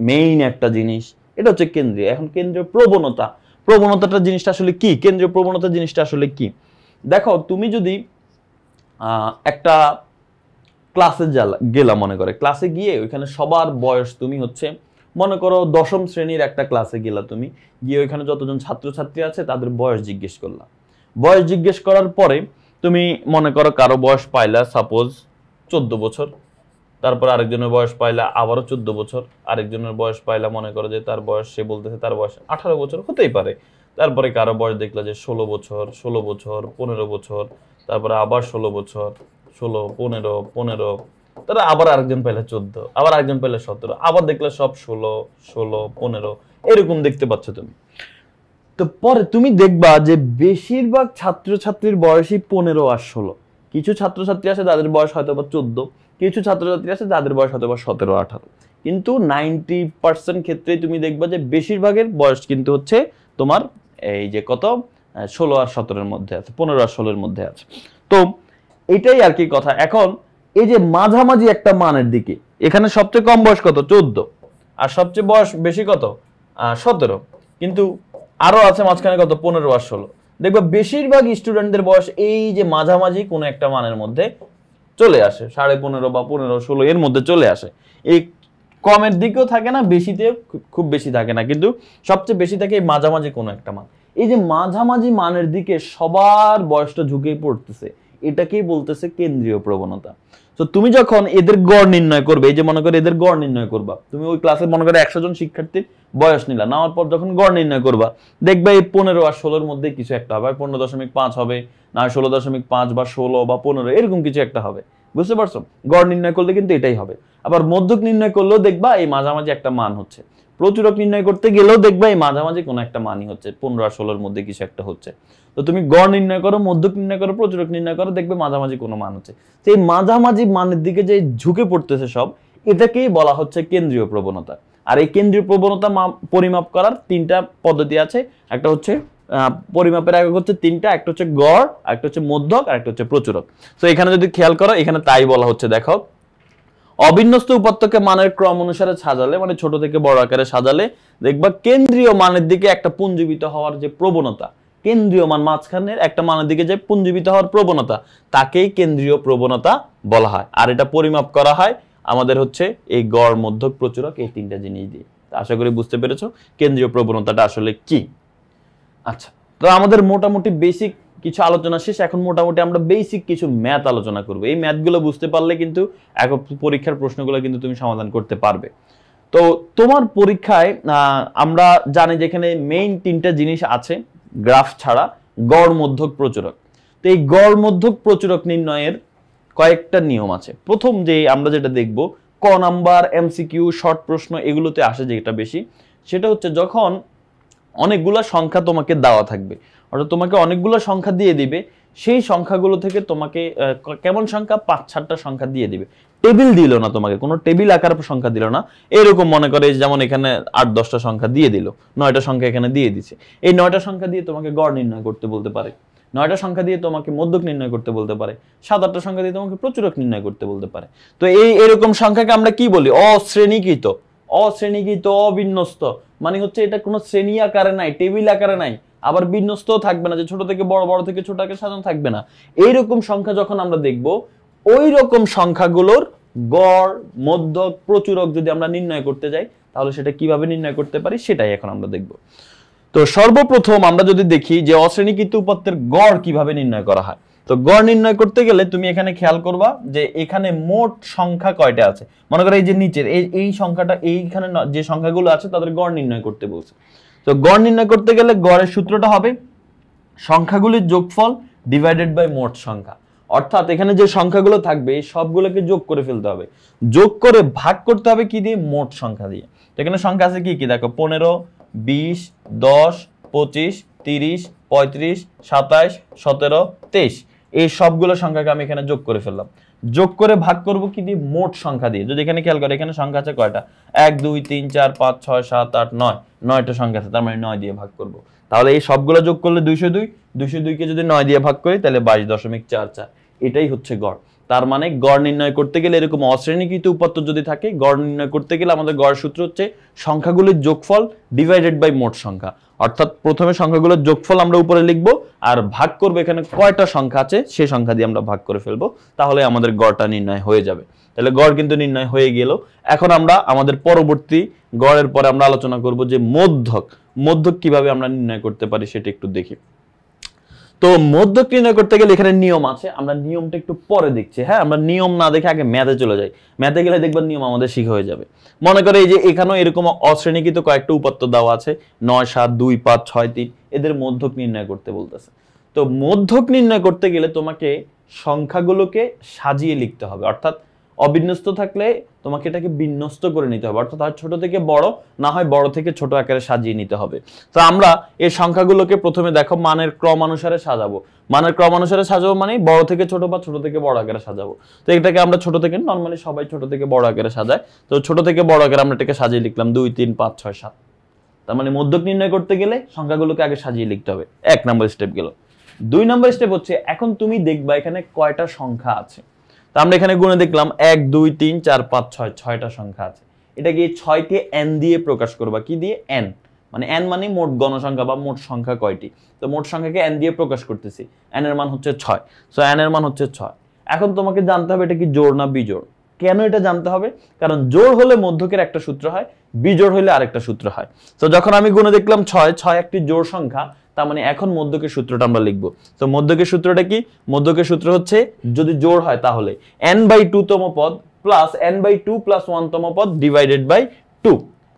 মেইন একটা জিনিস, এটা হচ্ছে কেন্দ্রীয়। এখন কেন্দ্রীয় প্রবণতা, প্রবণতাটা জিনিসটা আসলে কি? কেন্দ্রীয় প্রবণতা জিনিসটা আসলে কি? দেখো, তুমি যদি একটা ক্লাসে গেলা, মনে করে ক্লাসে গিয়ে ওইখানে সবার বয়স, তুমি হচ্ছে মনে করো দশম শ্রেণীর একটা ক্লাসে গেলা, তুমি গিয়ে ওইখানে যতজন ছাত্রছাত্রী আছে তাদের বয়স জিজ্ঞেস করলা। বয়স জিজ্ঞেস করার পরে তুমি মনে করো কারো বয়স পাইলা সাপোজ 14 বছর, তারপর আরেকজনের বয়স পাইলা আবারও 14 বছর, আরেকজনের বয়স পাইলা মনে করো যে তার বয়স, সে বলতেছে তার বয়স 18 বছর, হতেই পারে। তারপরে কারো বয়স দেখলা যে 16 বছর, 16 বছর, 15 বছর, তারপরে আবার 16 বছর, 16, 15, 15, তারপরে আবার আরেকজন পাইলা 14, আবার আরেকজন পাইলা 17, আবার দেখলে সব 16, 16, 15 এরকম দেখতে পাচ্ছ তুমি। তো পরে তুমি দেখবা যে বেশিরভাগ ছাত্রছাত্রীর বয়সই 15 আর 16। কিছু ছাত্রছাত্রী আছে যাদের বয়স হয়তো বা 14, কিছু ছাত্রছাত্রী আছে যাদের বয়স হয়তো বা 17, 18। কিন্তু 90% ক্ষেত্রেই তুমি দেখবা যে বেশিরভাগের বয়স কিন্তু হচ্ছে তোমার এই যে কত 16 আর 17-এর মধ্যে আছে, 15 আর 16-এর মধ্যে আছে। তো এটাই আর কি কথা। এখন এই যে মাঝামাঝি একটা মানের দিকে, এখানে সবচেয়ে কম বয়স কত? 14, আর সবচেয়ে বয়স বেশি কত? 17। কিন্তু আরো আছে মাঝখানে কত? 15 আর 16। দেখবা বেশিরভাগ স্টুডেন্টদের বয়স এই যে মাঝামাঝি কোনো একটা মানের মধ্যে চলে আসে, 15.5 বা 15, 16 এর মধ্যে চলে আসে। এই কমের দিকেও থাকে না, বেশিতে খুব বেশি থাকে না, কিন্তু সবচেয়ে বেশি থাকে এই মাঝামাঝি কোনো একটা মান। এই যে মাঝামাঝি মানের দিকে সবার বয়সটা ঝুঁকে পড়তেছে, এটাকেই বলতেছে কেন্দ্রীয় প্রবণতা। তো তুমি যখন এদের গড় নির্ণয় করবে, এই যে মনে করো এদের গড় নির্ণয় করবা, তুমি ওই ক্লাসে মনে করো 100 জন শিক্ষার্থীর বয়স নিলা, নেওয়ার পর যখন গড় নির্ণয় করবা দেখবে এই 15 আর 16-এর মধ্যে কিছু একটা হবে, 15.5 হবে, না 16.5 বা 16 বা 15 এরকম কিছু একটা হবে। বুঝতে পারছো? গড় নির্ণয় করলে কিন্তু এটাই হবে। আবার মধ্যক নির্ণয় করলেও দেখবা এই মাঝামাঝি একটা মান হচ্ছে। প্রচুরক নির্ণয় করতে গেলেও দেখবা এই মাঝামাঝি কোনো একটা মানই হচ্ছে, 15 আর 16-এর মধ্যে কিছু একটা হচ্ছে। তো তুমি গড় নির্ণয় করো, মধ্যক নির্ণয় করো, প্রচুরক নির্ণয় করো, দেখবে মাঝামাঝি কোনো মান হচ্ছে। সেই মাঝামাঝি মানের দিকে যে ঝুঁকে পড়তেছে সব, এটাকেই বলা হচ্ছে কেন্দ্রীয় প্রবণতা। আর এই কেন্দ্রীয় প্রবণতা পরিমাপ করার 3টা পদ্ধতি আছে। একটা হচ্ছে পরিমাপের একক হচ্ছে 3টা, একটা হচ্ছে গড়, একটা হচ্ছে মধ্যক, আর একটা হচ্ছে প্রচুরক। তো এখানে যদি খেয়াল করো, এখানে তাই বলা হচ্ছে, দেখো অবিন্যস্ত উপাত্তকে মানের ক্রম অনুসারে সাজালে, মানে ছোট থেকে বড় আকারে সাজালে দেখবা কেন্দ্রীয় মানের দিকে একটা পুঞ্জীবিত হওয়ার যে প্রবণতা, কেন্দ্রীয় মান মাঝখানের একটা মানের দিকে যে পুঞ্জীবিত হওয়ার প্রবণতা, তাকেই কেন্দ্রীয় প্রবণতা বলা হয়। আর এটা পরিমাপ করা হয় আমাদের হচ্ছে এই গড়, মধ্যক, প্রচুরক এই 3টা জিনিস দিয়ে। আশা করি বুঝতে পেরেছো কেন্দ্রীয় প্রবণতাটা আসলে কি। আচ্ছা, তো আমাদের মোটামুটি বেসিক কিছু আলোচনা শেষ। এখন মোটামুটি আমরা বেসিক কিছু ম্যাথ আলোচনা করব। এই ম্যাথগুলো বুঝতে পারলে কিন্তু পরীক্ষার প্রশ্নগুলো কিন্তু তুমি সমাধান করতে পারবে। তো তোমার পরীক্ষায় আমরা জানি যেখানে মেইন 3টা জিনিস আছে গ্রাফ ছাড়া, গড়, মধ্যক, প্রচুরক। তো এই গড়, মধ্যক, প্রচুরক নির্ণয়ের কয়েকটা নিয়ম আছে। প্রথম যে আমরা যেটা দেখব, ক নাম্বার, এমসিকিউ, শর্ট প্রশ্ন এগুলোতে আসে যেটা বেশি, সেটা হচ্ছে যখন অনেকগুলো সংখ্যা তোমাকে দেওয়া থাকবে, অর্থাৎ তোমাকে অনেকগুলো সংখ্যা দিয়ে দিবে, সেই সংখ্যাগুলো থেকে তোমাকে কেমন সংখ্যা 5-4টা সংখ্যা দিয়ে দিবে। টেবিল দিল না তোমাকে, কোনো টেবিল আকার সংখ্যা দিল না। এরকম মনে করে যেমন এখানে 8-10টা সংখ্যা দিয়ে দিল, 9টা সংখ্যা এখানে দিয়ে দিছে। এই 9টা সংখ্যা দিয়ে তোমাকে গড় নির্ণয় করতে বলতে পারে। 9টা সংখ্যা দিয়ে তোমাকে মধ্যক নির্ণয় করতে বলতে পারে, 7-8টা সংখ্যা দিয়ে তোমাকে প্রচুরক নির্ণয় করতে বলতে পারে। তো এরকম সংখ্যাকে আমরা কি বলি? অশ্রেণীকৃত। অশ্রেণীকৃত, অবিন্যস্ত, মানে হচ্ছে এটা কোনো শ্রেণী আকারে নাই, টেবিল আকারে নাই, আবার বিন্যস্তও থাকবে না যে ছোট থেকে বড়, বড় থেকে ছোট আকারে সাজানো থাকবে না। এইরকম সংখ্যা যখন আমরা দেখব, ওই রকম সংখ্যাগুলোর গড়, মধ্যক, প্রচুরক যদি আমরা নির্ণয় করতে যাই, তাহলে সেটা কিভাবে নির্ণয় করতে পারি সেটাই এখন আমরা দেখব। তো সর্বপ্রথম আমরা যদি দেখি যে অশ্রেণীকৃত উপাত্তের গড় কিভাবে নির্ণয় করা হয়। তো গড় নির্ণয় করতে গেলে তুমি এখানে খেয়াল করবা যে এখানে মোট সংখ্যা কয়টা আছে। মনে করো এই যে নিচের এই সংখ্যাটা, এইখানে যে সংখ্যাগুলো আছে তাদের গড় নির্ণয় করতে বলছে। তো গড় নির্ণয় করতে গেলে গড়ের সূত্রটা হবে সংখ্যাগুলির যোগফল ডিভাইডেড বাই মোট সংখ্যা। অর্থাৎ এখানে যে সংখ্যাগুলো থাকবে এই সবগুলোকে যোগ করে ফেলতে হবে, যোগ করে ভাগ করতে হবে কি দিয়ে? মোট সংখ্যা দিয়ে। তো এখানে সংখ্যা আছে কি কি দেখো, 15, 20, 10, 25, 30, 35, 27, 17, 23, এই সবগুলো সংখ্যাকে আমি এখানে যোগ করে ফেললাম। যোগ করে ভাগ করব কি দিয়ে? মোট সংখ্যা দিয়ে। যদি এখানে খেয়াল করো এখানে সংখ্যা আছে কয়টা? 1, 2, 3, 4, 5, 6, 7, 8, 9, 9টা সংখ্যা আছে, তার মানে 9 দিয়ে ভাগ করব। তাহলে এই সবগুলো যোগ করলে 202, 202 কে যদি 9 দিয়ে ভাগ করি তাহলে 22.44। এটাই হচ্ছে গড়। তার মানে গড় নির্ণয় করতে গেলে এরকম অশ্রেণীকৃত উপাত্ত যদি থাকে, গড় নির্ণয় করতে গেলে আমাদের গড় সূত্র হচ্ছে সংখ্যাগুলির যোগফল ডিভাইডেড বাই মোট সংখ্যা। অর্থাৎ প্রথমে সংখ্যাগুলোর যোগফল আমরা উপরে লিখবো আর ভাগ করবো এখানে কয়টা সংখ্যা আছে সেই সংখ্যা দিয়ে আমরা ভাগ করে ফেলবো, তাহলে আমাদের গড়টা নির্ণয় হয়ে যাবে। তাহলে গড় কিন্তু নির্ণয় হয়ে গেল। এখন আমরা আমাদের পরবর্তী গড়ের পরে আমরা আলোচনা করব যে মধ্যক। মধ্যক কিভাবে আমরা নির্ণয় করতে পারি সেটা একটু দেখি। তো মধ্যক নির্ণয় করতে গেলে এখানে নিয়ম আছে, আমরা নিয়মটা একটু পরে দেখছি। হ্যাঁ, আমরা নিয়ম না দেখে আগে ম্যাথে চলে যাই, ম্যাথে গেলে দেখবেন নিয়ম আমাদের শিখা হয়ে যাবে। মনে করে এই যে এখানেও এরকম অশ্রেণীকৃত কয়েকটা উপাত্ত দেওয়া আছে, 9, 7, 2, 5, 6, 3, এদের মধ্যক নির্ণয় করতে বলতেছে। তো মধ্যক নির্ণয় করতে গেলে তোমাকে সংখ্যাগুলোকে সাজিয়ে লিখতে হবে, অর্থাৎ অবিন্যস্ত থাকলে তোমাকে এটাকে বিন্যস্ত করে নিতে হবে, অর্থাৎ হয় ছোট থেকে বড়, না হয় বড় থেকে ছোট আকারে সাজিয়ে নিতে হবে। তো আমরা এই সংখ্যাগুলোকে প্রথমে দেখো মানের ক্রম অনুসারে সাজাবো। মানের ক্রম অনুসারে সাজাবো মানে বড় থেকে ছোট বা ছোট থেকে বড় আকারে সাজাবো। তো এটাকে আমরা ছোট থেকে, নরমালি সবাই ছোট থেকে বড় আকারে সাজায়, তো ছোট থেকে বড় আকারে আমরা এটাকে সাজিয়ে লিখলাম 2, 3, 5, 6, 7। তার মানে মধ্যক নির্ণয় করতে গেলে সংখ্যাগুলোকে আগে সাজিয়ে লিখতে হবে। 1 নম্বর স্টেপ গেল। 2 নম্বর স্টেপ হচ্ছে এখন তুমি দেখবা এখানে কয়টা সংখ্যা আছে। তা আমরা এখানে গুণে দেখলাম 1, 2, 3, 4, 5, 6, 6টা সংখ্যা আছে। এটাকে 6কে n দিয়ে প্রকাশ করবা, কি দিয়ে? n, মানে n মানে মোট গণসংখ্যা বা মোট সংখ্যা কয়টি। তো মোট সংখ্যাকে n দিয়ে প্রকাশ করতেছি, n এর মান হচ্ছে 6। সো n এর মান হচ্ছে 6। এখন তোমাকে জানতে হবে এটা কি জোড় না বিজোড়। কেন এটা জানতে হবে? কারণ জোড় হলে মধ্যকের একটা সূত্র হয়, বিজোড় হলে আরেকটা সূত্র হয়। তো যখন আমি গুণে দেখলাম 6, 6 একটি জোড় সংখ্যা, তার মানে এখন মধ্যকের সূত্রটা আমরা লিখবো। তো মধ্যকের সূত্রটা কি? মধ্যকের সূত্র হচ্ছে যদি জোড় হয় তাহলে n/2 তম পদ প্লাস n/2 প্লাস 1 তম পদ ডিভাইডেড বাই 2,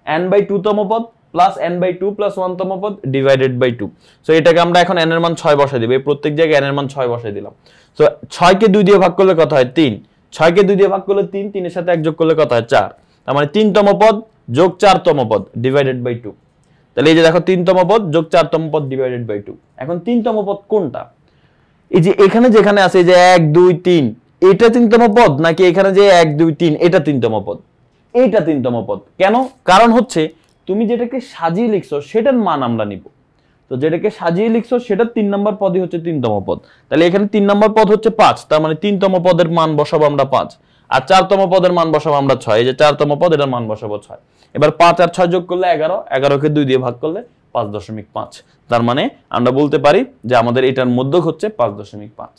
n/2 তম পদ প্লাস n/2 প্লাস 1 তম পদ ডিভাইডেড বাই 2। সো এটাকে আমরা এখন n এর মান 6 বসাই দিব, এই প্রত্যেক জায়গায় n এর মান 6 বসাই দিলাম। সো 6 কে 2 দিয়ে ভাগ করলে কত হয়? 3। 6 কে 2 দিয়ে ভাগ করলে 3, 3 এর সাথে 1 যোগ করলে কত হয়? 4। তার মানে 3 তম পদ যোগ 4 তম পদ ডিভাইডেড বাই 2। তাহলে এই যে দেখো 3 তম পদ যোগ 4 তম পদ ডিভাইডেড বাই 2। এখন 3 তম পদ কোনটা? এই যে এখানে যেখানে আছে এই যে 1, 2, 3, এটা 3 তম পদ, নাকি এখানে যে 1, 2, 3 এটা 3 তম পদ? এইটা 3 তম পদ। কেন? কারণ হচ্ছে তুমি যেটাকে সাজিয়ে লিখছো সেটার মান আমরা নিব। তো যেটাকে সাজিয়ে লিখছো সেটার 3 নম্বর পদই হচ্ছে 3 তম পদ। তাহলে এখানে 3 নম্বর পদ হচ্ছে 5, তার মানে 3 তম পদের মান বসাবো আমরা 5, আর 4 তম পদের মান বসাবো আমরা 6। এই যে 4 তম পদ, এটার মান বসাবো 6। এবার 5 আর 6 যোগ করলে 11, 11কে 2 দিয়ে ভাগ করলে 5.5। তার মানে আমরা বলতে পারি যে আমাদের এটার মধ্যক হচ্ছে 5.5।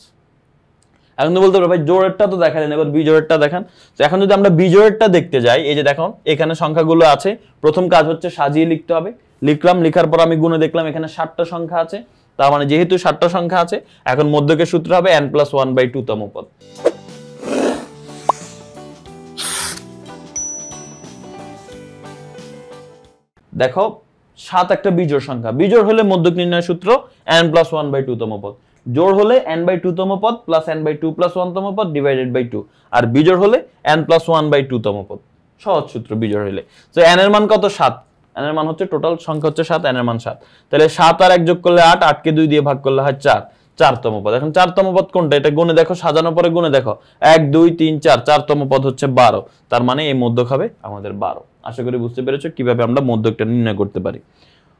এখন তো বলতে পারো ভাই জোড়েরটা তো দেখালেন, এবার বিজোড়েরটা দেখান। তো এখন যদি আমরা বিজোড়েরটা দেখতে যাই, এই যে দেখো এখানে সংখ্যাগুলো আছে, প্রথম কাজ হচ্ছে সাজিয়ে লিখতে হবে। লিখলাম, লিখার পর আমি গুণে দেখলাম এখানে 7টা সংখ্যা আছে, তার মানে যেহেতু 7টা সংখ্যা আছে এখন মধ্যকের সূত্র হবে n+1/2 তম পদ। দেখো 7 একটা বিজোড় সংখ্যা, বিজোড় হলে মধ্যক নির্ণয় সূত্র n+1/2 তম পদ, জোড় হলে n/2 তম পদ প্লাস n/2 প্লাস 1 তম পদ ডিভাইডেড বাই 2, আর বিজোড় হলে n+1/2 তম পদ। সহজ সূত্র বিজোড় হলে। তো n এর মান কত? 7। n এর মান হচ্ছে টোটাল সংখ্যা হচ্ছে 7, n এর মান 7। তাহলে 7 আর 1 যোগ করলে 8, 8 কে 2 দিয়ে ভাগ করলে হয় 4, 4 তম পদ। এখন 4 তম পদ কোনটা? এটা গুণে দেখো, সাজানোর পরে গুণে দেখো 1, 2, 3, 4, 4 তম পদ হচ্ছে 12। তার মানে এই মধ্যক হবে আমাদের 12। আশা করি বুঝতে পেরেছো কিভাবে আমরা মধ্যকটা নির্ণয় করতে পারি।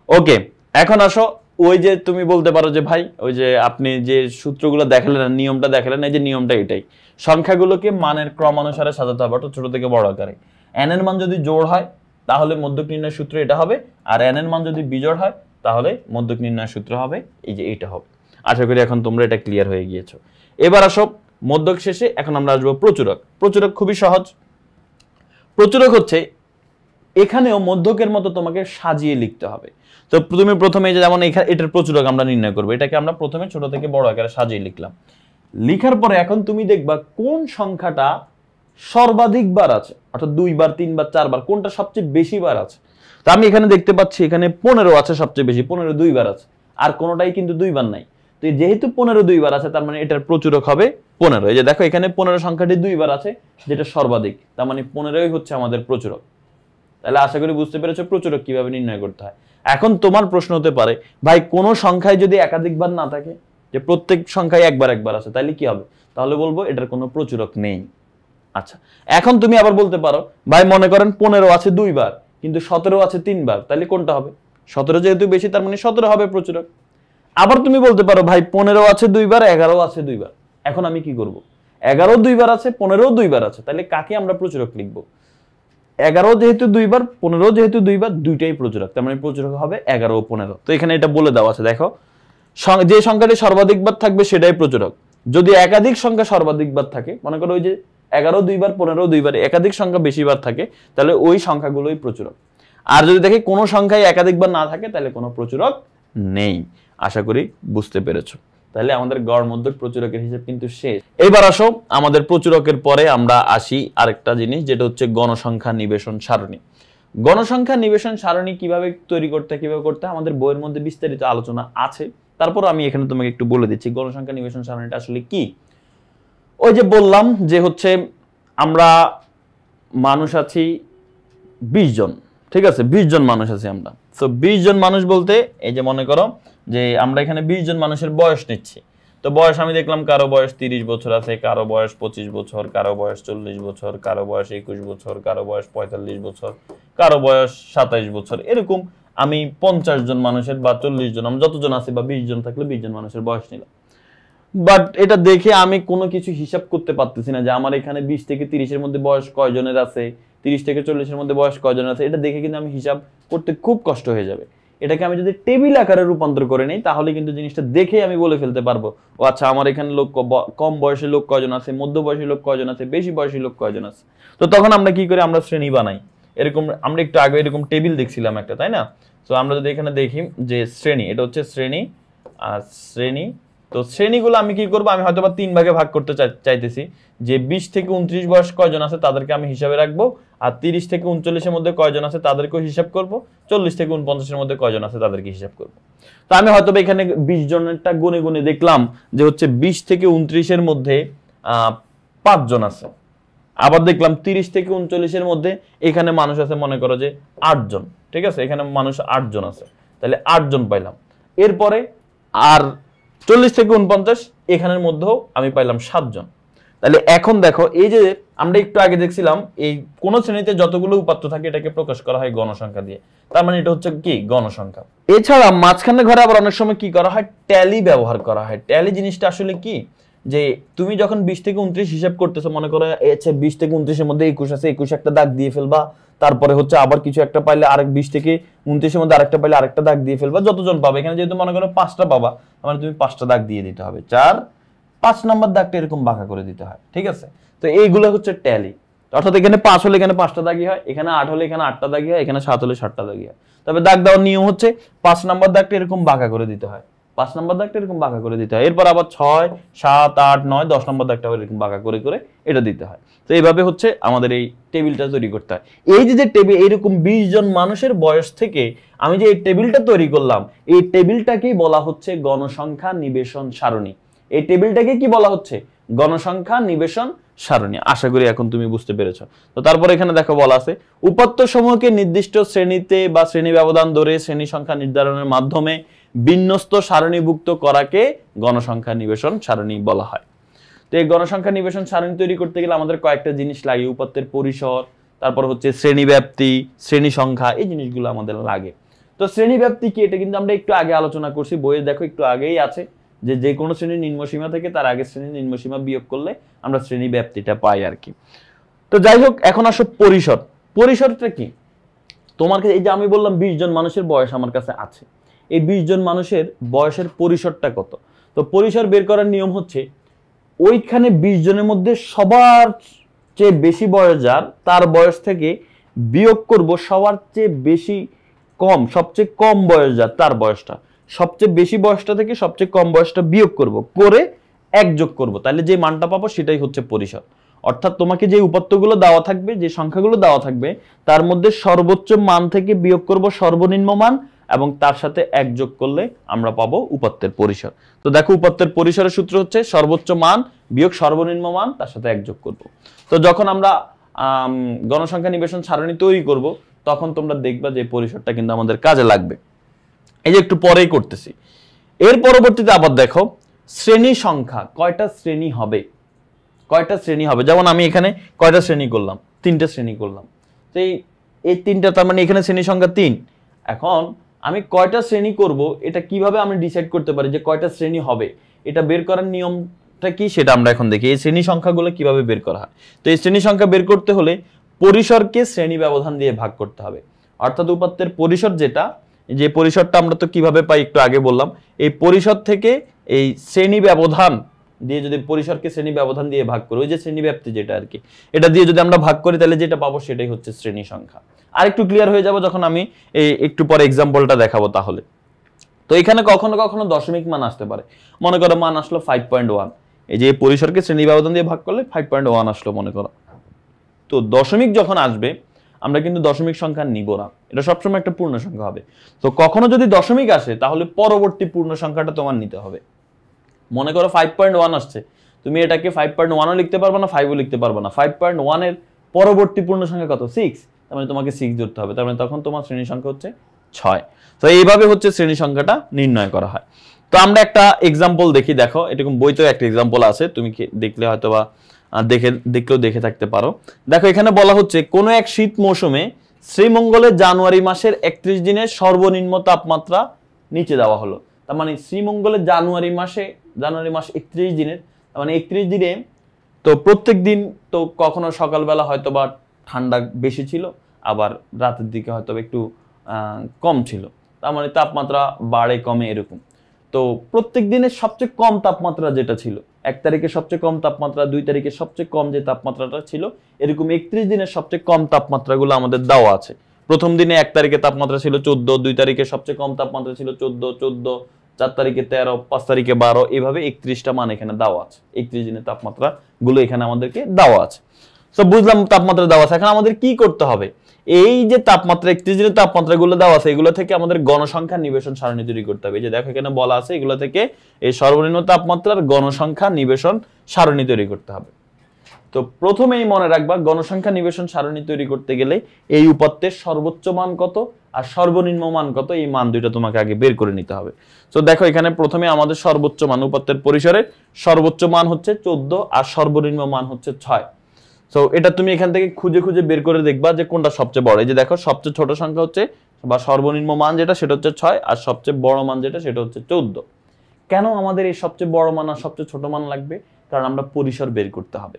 ওকে, এখন আসো ওই যে তুমি বলতে পারো যে ভাই ওই যে আপনি যে সূত্রগুলো দেখালেন নিয়মটা দেখালেন এই যে নিয়মটা এটাই, সংখ্যাগুলোকে মানের ক্রমানুসারে সাজাতে হবে ছোট থেকে বড় আকারে। n এর মান যদি জোড় হয় তাহলে মধ্যক নির্ণয় সূত্র এটা হবে, আর n এর মান যদি বিজোড় হয় তাহলে মধ্যক নির্ণয় সূত্র হবে এই যে এইটা হবে। আশা করি এখন তোমরা এটা ক্লিয়ার হয়ে গিয়েছো। এবার আসো মধ্যক শেষে, এখন আমরা আসবো প্রচুরক। প্রচুরক খুবই সহজ। প্রচুরক হচ্ছে এখানেও মধ্যকের মতো তোমাকে সাজিয়ে লিখতে হবে। তো তুমি প্রথমে যে যেমন এটার প্রচুরক আমরা নির্ণয় করবো, এটাকে আমরা প্রথমে ছোট থেকে বড় আকারে সাজিয়ে লিখলাম। লিখার পরে এখন তুমি দেখবা কোন সংখ্যাটা সর্বাধিক বার আছে, অর্থাৎ 2 বার 3 বার 4 বার, কোনটা সবচেয়ে বেশি বার আছে। তো আমি এখানে দেখতে পাচ্ছি এখানে 15 আছে সবচেয়ে বেশি, 15 2 বার আছে, আর কোনোটাই কিন্তু 2 বার নাই। তো যেহেতু 15 2 বার আছে তার মানে এটার প্রচুরক হবে 15। এই যে দেখো এখানে 15 সংখ্যাটি 2 বার আছে যেটা সর্বাধিক, তার মানে 15ই হচ্ছে আমাদের প্রচুরক। তাহলে আশা করি বুঝতে পেরেছো প্রচুরক কিভাবে নির্ণয় করতে হয়। এখন তোমার প্রশ্ন হতে পারে ভাই কোন সংখ্যায় যদি একাধিকবার না থাকে, যে প্রত্যেক সংখ্যায় একবার আছে, তাহলে কি হবে? তাহলে বলবো এটার কোনো প্রচুরক নেই। আচ্ছা, এখন তুমি আবার বলতে পারো ভাই মনে করেন 15 আছে 2 বার কিন্তু 17 আছে 3 বার, তাহলে কোনটা হবে? 17 যেহেতু বেশি তার মানে 17 হবে প্রচুরক। আবার তুমি বলতে পারো ভাই 15 আছে 2 বার 11 আছে 2 বার, এখন আমি কি করব? 11 2 বার আছে 15 2 বার আছে, তাহলে কাকে আমরা প্রচুরক লিখবো? 11 যেহেতু 2 বার 15 যেহেতু 2 বার, দুইটাই প্রচুরক, তার মানে প্রচুরক হবে 11 ও 15। তো এখানে এটা বলে দেওয়া আছে, দেখো যে সংখ্যাটি সর্বাধিকবার থাকবে সেটাই প্রচুরক। যদি একাধিক সংখ্যা সর্বাধিকবার থাকে, মনে করো ওই যে 11 2 বার 15 2 বার, একাধিক সংখ্যা বেশিবার থাকে, তাহলে ওই সংখ্যাগুলোই প্রচুরক। আর যদি দেখি কোনো সংখ্যায় একাধিকবার না থাকে তাহলে কোনো প্রচুরক নেই। আশা করি বুঝতে পেরেছো। তাহলে আমাদের গড় মধ্যক প্রচুরকের হিসাব কিন্তু শেষ। এবার আসো আমাদের প্রচুরকের পরে আমরা আসি আরেকটা জিনিস, যেটা হচ্ছে গণসংখ্যা নিবেশন সারণী। গণসংখ্যা নিবেশন সারণী কিভাবে তৈরি করতে কিভাবে করতে আমাদের বইয়ের মধ্যে বিস্তারিত আলোচনা আছে, তারপর আমি এখানে তোমাকে একটু বলে দিচ্ছি গণসংখ্যা নিবেশন সারণীটা আসলে কি। ওই যে বললাম যে হচ্ছে আমরা মানুষ আছি 20 জন, ঠিক আছে? 20 জন মানুষ আছি আমরা। তো 20 জন মানুষ বলতে এই যে মনে করো যে আমরা এখানে 20 জন মানুষের বয়স নিচ্ছি। তো বয়স আমি দেখলাম কারো বয়স 30 বছর আছে, কারো বয়স 25 বছর, কারো বয়স 40 বছর, কারো বয়স 21 বছর, কারো বয়স 45 বছর, কারো বয়স 27 বছর, এরকম আমি 50 জন মানুষের বা 40 জন, আমরা যতজন আছি বা 20 জন থাকলে 20 জন মানুষের বয়স নিলাম। বাট এটা দেখে আমি কোনো কিছু হিসাব করতে পারতেছি না যে আমার এখানে 20 থেকে 30 এর মধ্যে বয়স কয়জনের আছে, 30 থেকে 40 এর মধ্যে বয়স কয়জনের আছে, এটা দেখে কিন্তু আমি হিসাব করতে খুব কষ্ট হয়ে যাবে। এটাকে আমি যদি টেবিল আকারে রূপান্তর করে নিই তাহলে কিন্তু জিনিসটা দেখে আমি বলে ফেলতে পারবো, ও আচ্ছা আমার এখানে লোক কম বয়সী লোক কয়জন আছে, মধ্য বয়সী লোক কয়জন আছে, বেশি বয়সী লোক কয়জন আছে। তো তখন আমরা কি করি, আমরা শ্রেণী বানাই। এরকম আমরা একটু আগে এরকম টেবিল দেখছিলাম একটা, তাই না? তো আমরা যদি এখানে দেখি যে শ্রেণী, এটা হচ্ছে শ্রেণী আর শ্রেণী। তো শ্রেণীগুলো আমি কি করবো, আমি হয়তো বা 3 ভাগে ভাগ করতে চাইতেছি যে 20 থেকে 29 বয়স কয়জন আছে তাদেরকে আমি হিসাবে রাখবো, আর 30 থেকে 39 এর মধ্যে কয়জন আছে তাদেরকেও হিসাব করব, 40 থেকে 49 এর মধ্যে কয়জন আছে তাদেরকে হিসাব করব। তো আমি হয়তো বা এখানে 20 জনেরটা গুনে গুনে দেখলাম যে হচ্ছে 20 থেকে 29 এর মধ্যে 5 জন আছে। আবার দেখলাম 30 থেকে 39 এর মধ্যে এখানে মানুষ আছে মনে করো যে 8 জন, ঠিক আছে? এখানে মানুষ 8 জন আছে, তাহলে 8 জন পাইলাম। এরপরে আর 40 থেকে 49 এখানের মধ্যেও আমি পাইলাম 7 জন। তাহলে এখন দেখো এই যে আমরা একটু আগে দেখছিলাম এই কোন শ্রেণীতে যতগুলো উপাত্ত থাকে এটাকে প্রকাশ করা হয় গণসংখ্যা দিয়ে, তার মানে এটা হচ্ছে কি গণসংখ্যা। এছাড়া মাঝখানে ঘরে আবার অনেক সময় কি করা হয়, ট্যালি ব্যবহার করা হয়। ট্যালি জিনিসটা আসলে কি, যে তুমি যখন 20 থেকে 29 হিসাব করতেছো, মনে করো আচ্ছা 20 থেকে 29 এর মধ্যে 21 আছে, 21 একটা দাগ দিয়ে ফেলবা, তারপরে হচ্ছে আবার কিছু একটা পাইলে আরেক 20 থেকে 29 এর মধ্যে আরেকটা পাইলে আরেকটা দাগ দিয়ে ফেলবা, যতজন পাবে। এখানে যেহেতু মনে করো 5টা পাবা, মানে তুমি 5টা দাগ দিয়ে দিতে হবে, 4 5 নাম্বার দাগটা এরকম বাঁকা করে দিতে হয়, ঠিক আছে? তো এইগুলো হচ্ছে ট্যালি। অর্থাৎ এখানে 5 হলে এখানে 5টা দাগই হয়, এখানে 8 হলে এখানে 8টা দাগই হয়, এখানে 7 হলে 7টা দাগই হয়। তবে দাগ দেওয়ার নিয়ম হচ্ছে 5 নাম্বার দাগটা এরকম বাঁকা করে দিতে হয়, 5 নাম্বার দাগটা এরকম বাঁকা করে দিতে হয়। এরপর আবার 6 7 8 9 10 নাম্বার দাগটা এরকম বাঁকা করে করে এটা দিতে হয়। তো এইভাবে হচ্ছে আমাদের এই টেবিলটা তৈরি করতে হয়। এই যে টেবিল, এরকম 20 জন মানুষের বয়স থেকে আমি যে এই টেবিলটা তৈরি করলাম, এই টেবিলটাকেই বলা হচ্ছে গণসংখ্যা নিবেশন সারণী। এই টেবিলটাকে কি বলা হচ্ছে, গণসংখ্যা নিবেশন সারণী। আশা করি এখন তুমি বুঝতে পেরেছো। তো তারপর এখানে দেখো বলা আছে উপাত্ত সমূহকে নির্দিষ্ট শ্রেণীতে বা শ্রেণী ব্যবধান ধরে শ্রেণী সংখ্যা নির্ধারণের মাধ্যমে বিন্যস্ত সারণীভুক্ত করাকে গণসংখ্যা নিবেশন সারণী বলা হয়। তো এই গণসংখ্যা নিবেশন সারণী তৈরি করতে গেলে আমাদের কয়েকটা জিনিস লাগে, উপাত্তের পরিসর, তারপর হচ্ছে শ্রেণী ব্যাপ্তি, শ্রেণী সংখ্যা, এই জিনিসগুলো আমাদের লাগে। তো শ্রেণী ব্যাপ্তি কি, এটা কিন্তু আমরা একটু আগে আলোচনা করছি, বইয়ে দেখো একটু আগেই আছে যে যে কোনো শ্রেণীর নিম্নসীমা থেকে তার আগের শ্রেণীর নিম্নসীমা বিয়োগ করলে আমরা শ্রেণী ব্যাপ্তিটা পাই আর কি। তো যাই হোক, এখন আসো পরিসর। পরিসরটা কি, তোমার কাছে এই যে আমি বললাম 20 জন মানুষের বয়স আমার কাছে আছে, এই 20 জন মানুষের বয়সের পরিসরটা কত। তো পরিসর বের করার নিয়ম হচ্ছে ওইখানে 20 জনের মধ্যে সবার চেয়ে বেশি বয়স যার, তার বয়স থেকে বিয়োগ করব সবার চেয়ে বেশি কম, সবচেয়ে কম বয়স যার তার বয়সটা, সবচেয়ে বেশি বয়সটা থেকে সবচেয়ে কম বয়সটা বিয়োগ করব, করে 1 যোগ করব, তাহলে যে মানটা পাবো সেটাই হচ্ছে পরিসর। অর্থাৎ তোমাকে যে উপাত্তগুলো দেওয়া থাকবে, যে সংখ্যাগুলো দেওয়া থাকবে, তার মধ্যে সর্বোচ্চ মান থেকে বিয়োগ করব সর্বনিম্ন মান, এবং তার সাথে 1 যোগ করলে আমরা পাবো উপাত্তের পরিসর। তো দেখো উপাত্তের পরিসরের সূত্র হচ্ছে সর্বোচ্চ মান বিয়োগ সর্বনিম্ন মান, তার সাথে 1 যোগ করব। তো যখন আমরা গণসংখ্যা নিবেশন সারণী তৈরি করব, তখন তোমরা দেখবা যে পরিসরটা কিন্তু আমাদের কাজে লাগবে। এই যে একটু পরেই করতেছি। এর পরবর্তীতে আবার দেখো শ্রেণী সংখ্যা, কয়টা শ্রেণী হবে, কয়টা শ্রেণী হবে। যেমন আমি এখানে কয়টা শ্রেণী করলাম, 3টে শ্রেণী করলাম। তো এই 3টা, তার মানে এখানে শ্রেণী সংখ্যা 3। এখন আমি কয়টা শ্রেণী করব, এটা কিভাবে আমি ডিসাইড করতে পারি যে কয়টা শ্রেণী হবে, এটা বের করার নিয়মটা কি সেটা আমরা এখন দেখি। এই শ্রেণী সংখ্যাগুলো কিভাবে বের করা হয়। তো এই শ্রেণী সংখ্যা বের করতে হলে পরিসরকে শ্রেণী ব্যবধান দিয়ে ভাগ করতে হবে। অর্থাৎ উপাত্তের পরিসর যেটা, যে পরিসরটা আমরা তো কিভাবে পাই একটু আগে বললাম, এই পরিসর থেকে এই শ্রেণী ব্যবধান দিয়ে যদি পরিসরকে শ্রেণী ব্যবধান দিয়ে ভাগ করি, ওই যে শ্রেণী ব্যাপ্তি যেটা আর কি, এটা দিয়ে যদি আমরা ভাগ করি তাহলে যেটা পাবো সেটাই হচ্ছে শ্রেণী সংখ্যা। আর একটু ক্লিয়ার হয়ে যাবো যখন আমি একটু পরে এক্সাম্পলটা দেখাবো। তাহলে তো এখানে কখনো কখনো দশমিক মান আসতে পারে, মনে করো মান আসলো 5.1, এই যে পরিসরকে শ্রেণী ব্যবধান দিয়ে ভাগ করলে 5.1 আসলো মনে করো। তো দশমিক যখন আসবে আমরা কিন্তু দশমিক সংখ্যা নিব না, এটা সবসময় একটা পূর্ণ সংখ্যা হবে। তো কখনো যদি দশমিক আসে তাহলে পরবর্তী পূর্ণ সংখ্যাটা তোমার নিতে হবে। মনে করো 5.1 আসছে, তুমি এটাকে 5.1ও লিখতে পারবে না, 5ও লিখতে পারবে না। 5.1 এর পরবর্তী পূর্ণ সংখ্যা কত, 6, তার মানে তোমাকে 6 ধরতে হবে, তার মানে তখন তোমার শ্রেণী সংখ্যা হচ্ছে 6। তো এইভাবে হচ্ছে শ্রেণী সংখ্যাটা নির্ণয় করা হয়। তো আমরা একটা এক্সাম্পল দেখি, দেখো এরকম বইতেও একটা এক্সাম্পল আছে, তুমি দেখলে হয়তো বা দেখলেও দেখে থাকতে পারো। দেখো এখানে বলা হচ্ছে কোন এক শীত মৌসুমে শ্রীমঙ্গলে জানুয়ারি মাসের 31 দিনের সর্বনিম্ন তাপমাত্রা নিচে দেওয়া হলো। তার মানে শ্রীমঙ্গলে জানুয়ারি মাস 31 দিনের, তার মানে 31 দিনে তো প্রত্যেক দিন তো কখনো সকালবেলা হয়তো বা ঠান্ডা বেশি ছিল, আবার রাতের দিকে হয়তো একটু কম ছিল, তার মানে তাপমাত্রা বাড়ে কমে এরকম। তো প্রত্যেক দিনের সবচেয়ে কম তাপমাত্রা যেটা ছিল, 1 তারিখে সবচেয়ে কম তাপমাত্রা, 2 তারিখে সবচেয়ে কম যে তাপমাত্রাটা ছিল, এরকম 31 দিনের সবচেয়ে কম তাপমাত্রাগুলো আমাদের দেওয়া আছে। প্রথম দিনে 1 তারিখে তাপমাত্রা ছিল 14, 2 তারিখে সবচেয়ে কম তাপমাত্রা ছিল 14, 4 তারিখে 13, 5 তারিখে 12, এভাবে 31টা মান এখানে দেওয়া আছে। 31 দিনের তাপমাত্রা গুলো এখানে আমাদেরকে দেওয়া আছে। তো বুঝলাম তাপমাত্রা দেওয়া আছে, এখন আমাদের কি করতে হবে, এই যে তাপমাত্রা 31 দিনের তাপমাত্রাগুলো দেওয়া আছে এগুলো থেকে আমাদের গণসংখ্যা নিবেশন সারণী তৈরি করতে হবে। এই যে দেখো এখানে বলা আছে এগুলো থেকে এই সর্বনিম্ন তাপমাত্রার গণসংখ্যা নিবেশন সারণী তৈরি করতে হবে। তো প্রথমেই মনে রাখবা গণসংখ্যা নিবেশন সারণী তৈরি করতে গেলে এই উপাত্তের সর্বোচ্চ মান কত আর সর্বনিম্ন মান কত, এই মান দুইটা তোমাকে আগে বের করে নিতে হবে। তো দেখো এখানে প্রথমে আমাদের সর্বোচ্চ মান, উপাত্তের পরিসরের সর্বোচ্চ মান হচ্ছে 14 আর সর্বনিম্ন মান হচ্ছে 6। সো এটা তুমি এখান থেকে খুঁজে খুঁজে বের করে দেখবা যে কোনটা সবচেয়ে বড়। এই যে দেখো সবচেয়ে ছোট সংখ্যা হচ্ছে বা সর্বনিম্ন মান যেটা সেটা হচ্ছে 6, আর সবচেয়ে বড় মান যেটা সেটা হচ্ছে 14। কেন আমাদের এই সবচেয়ে বড় মান আর সবচেয়ে ছোট মান লাগবে? কারণ আমরা পরিসর বের করতে হবে।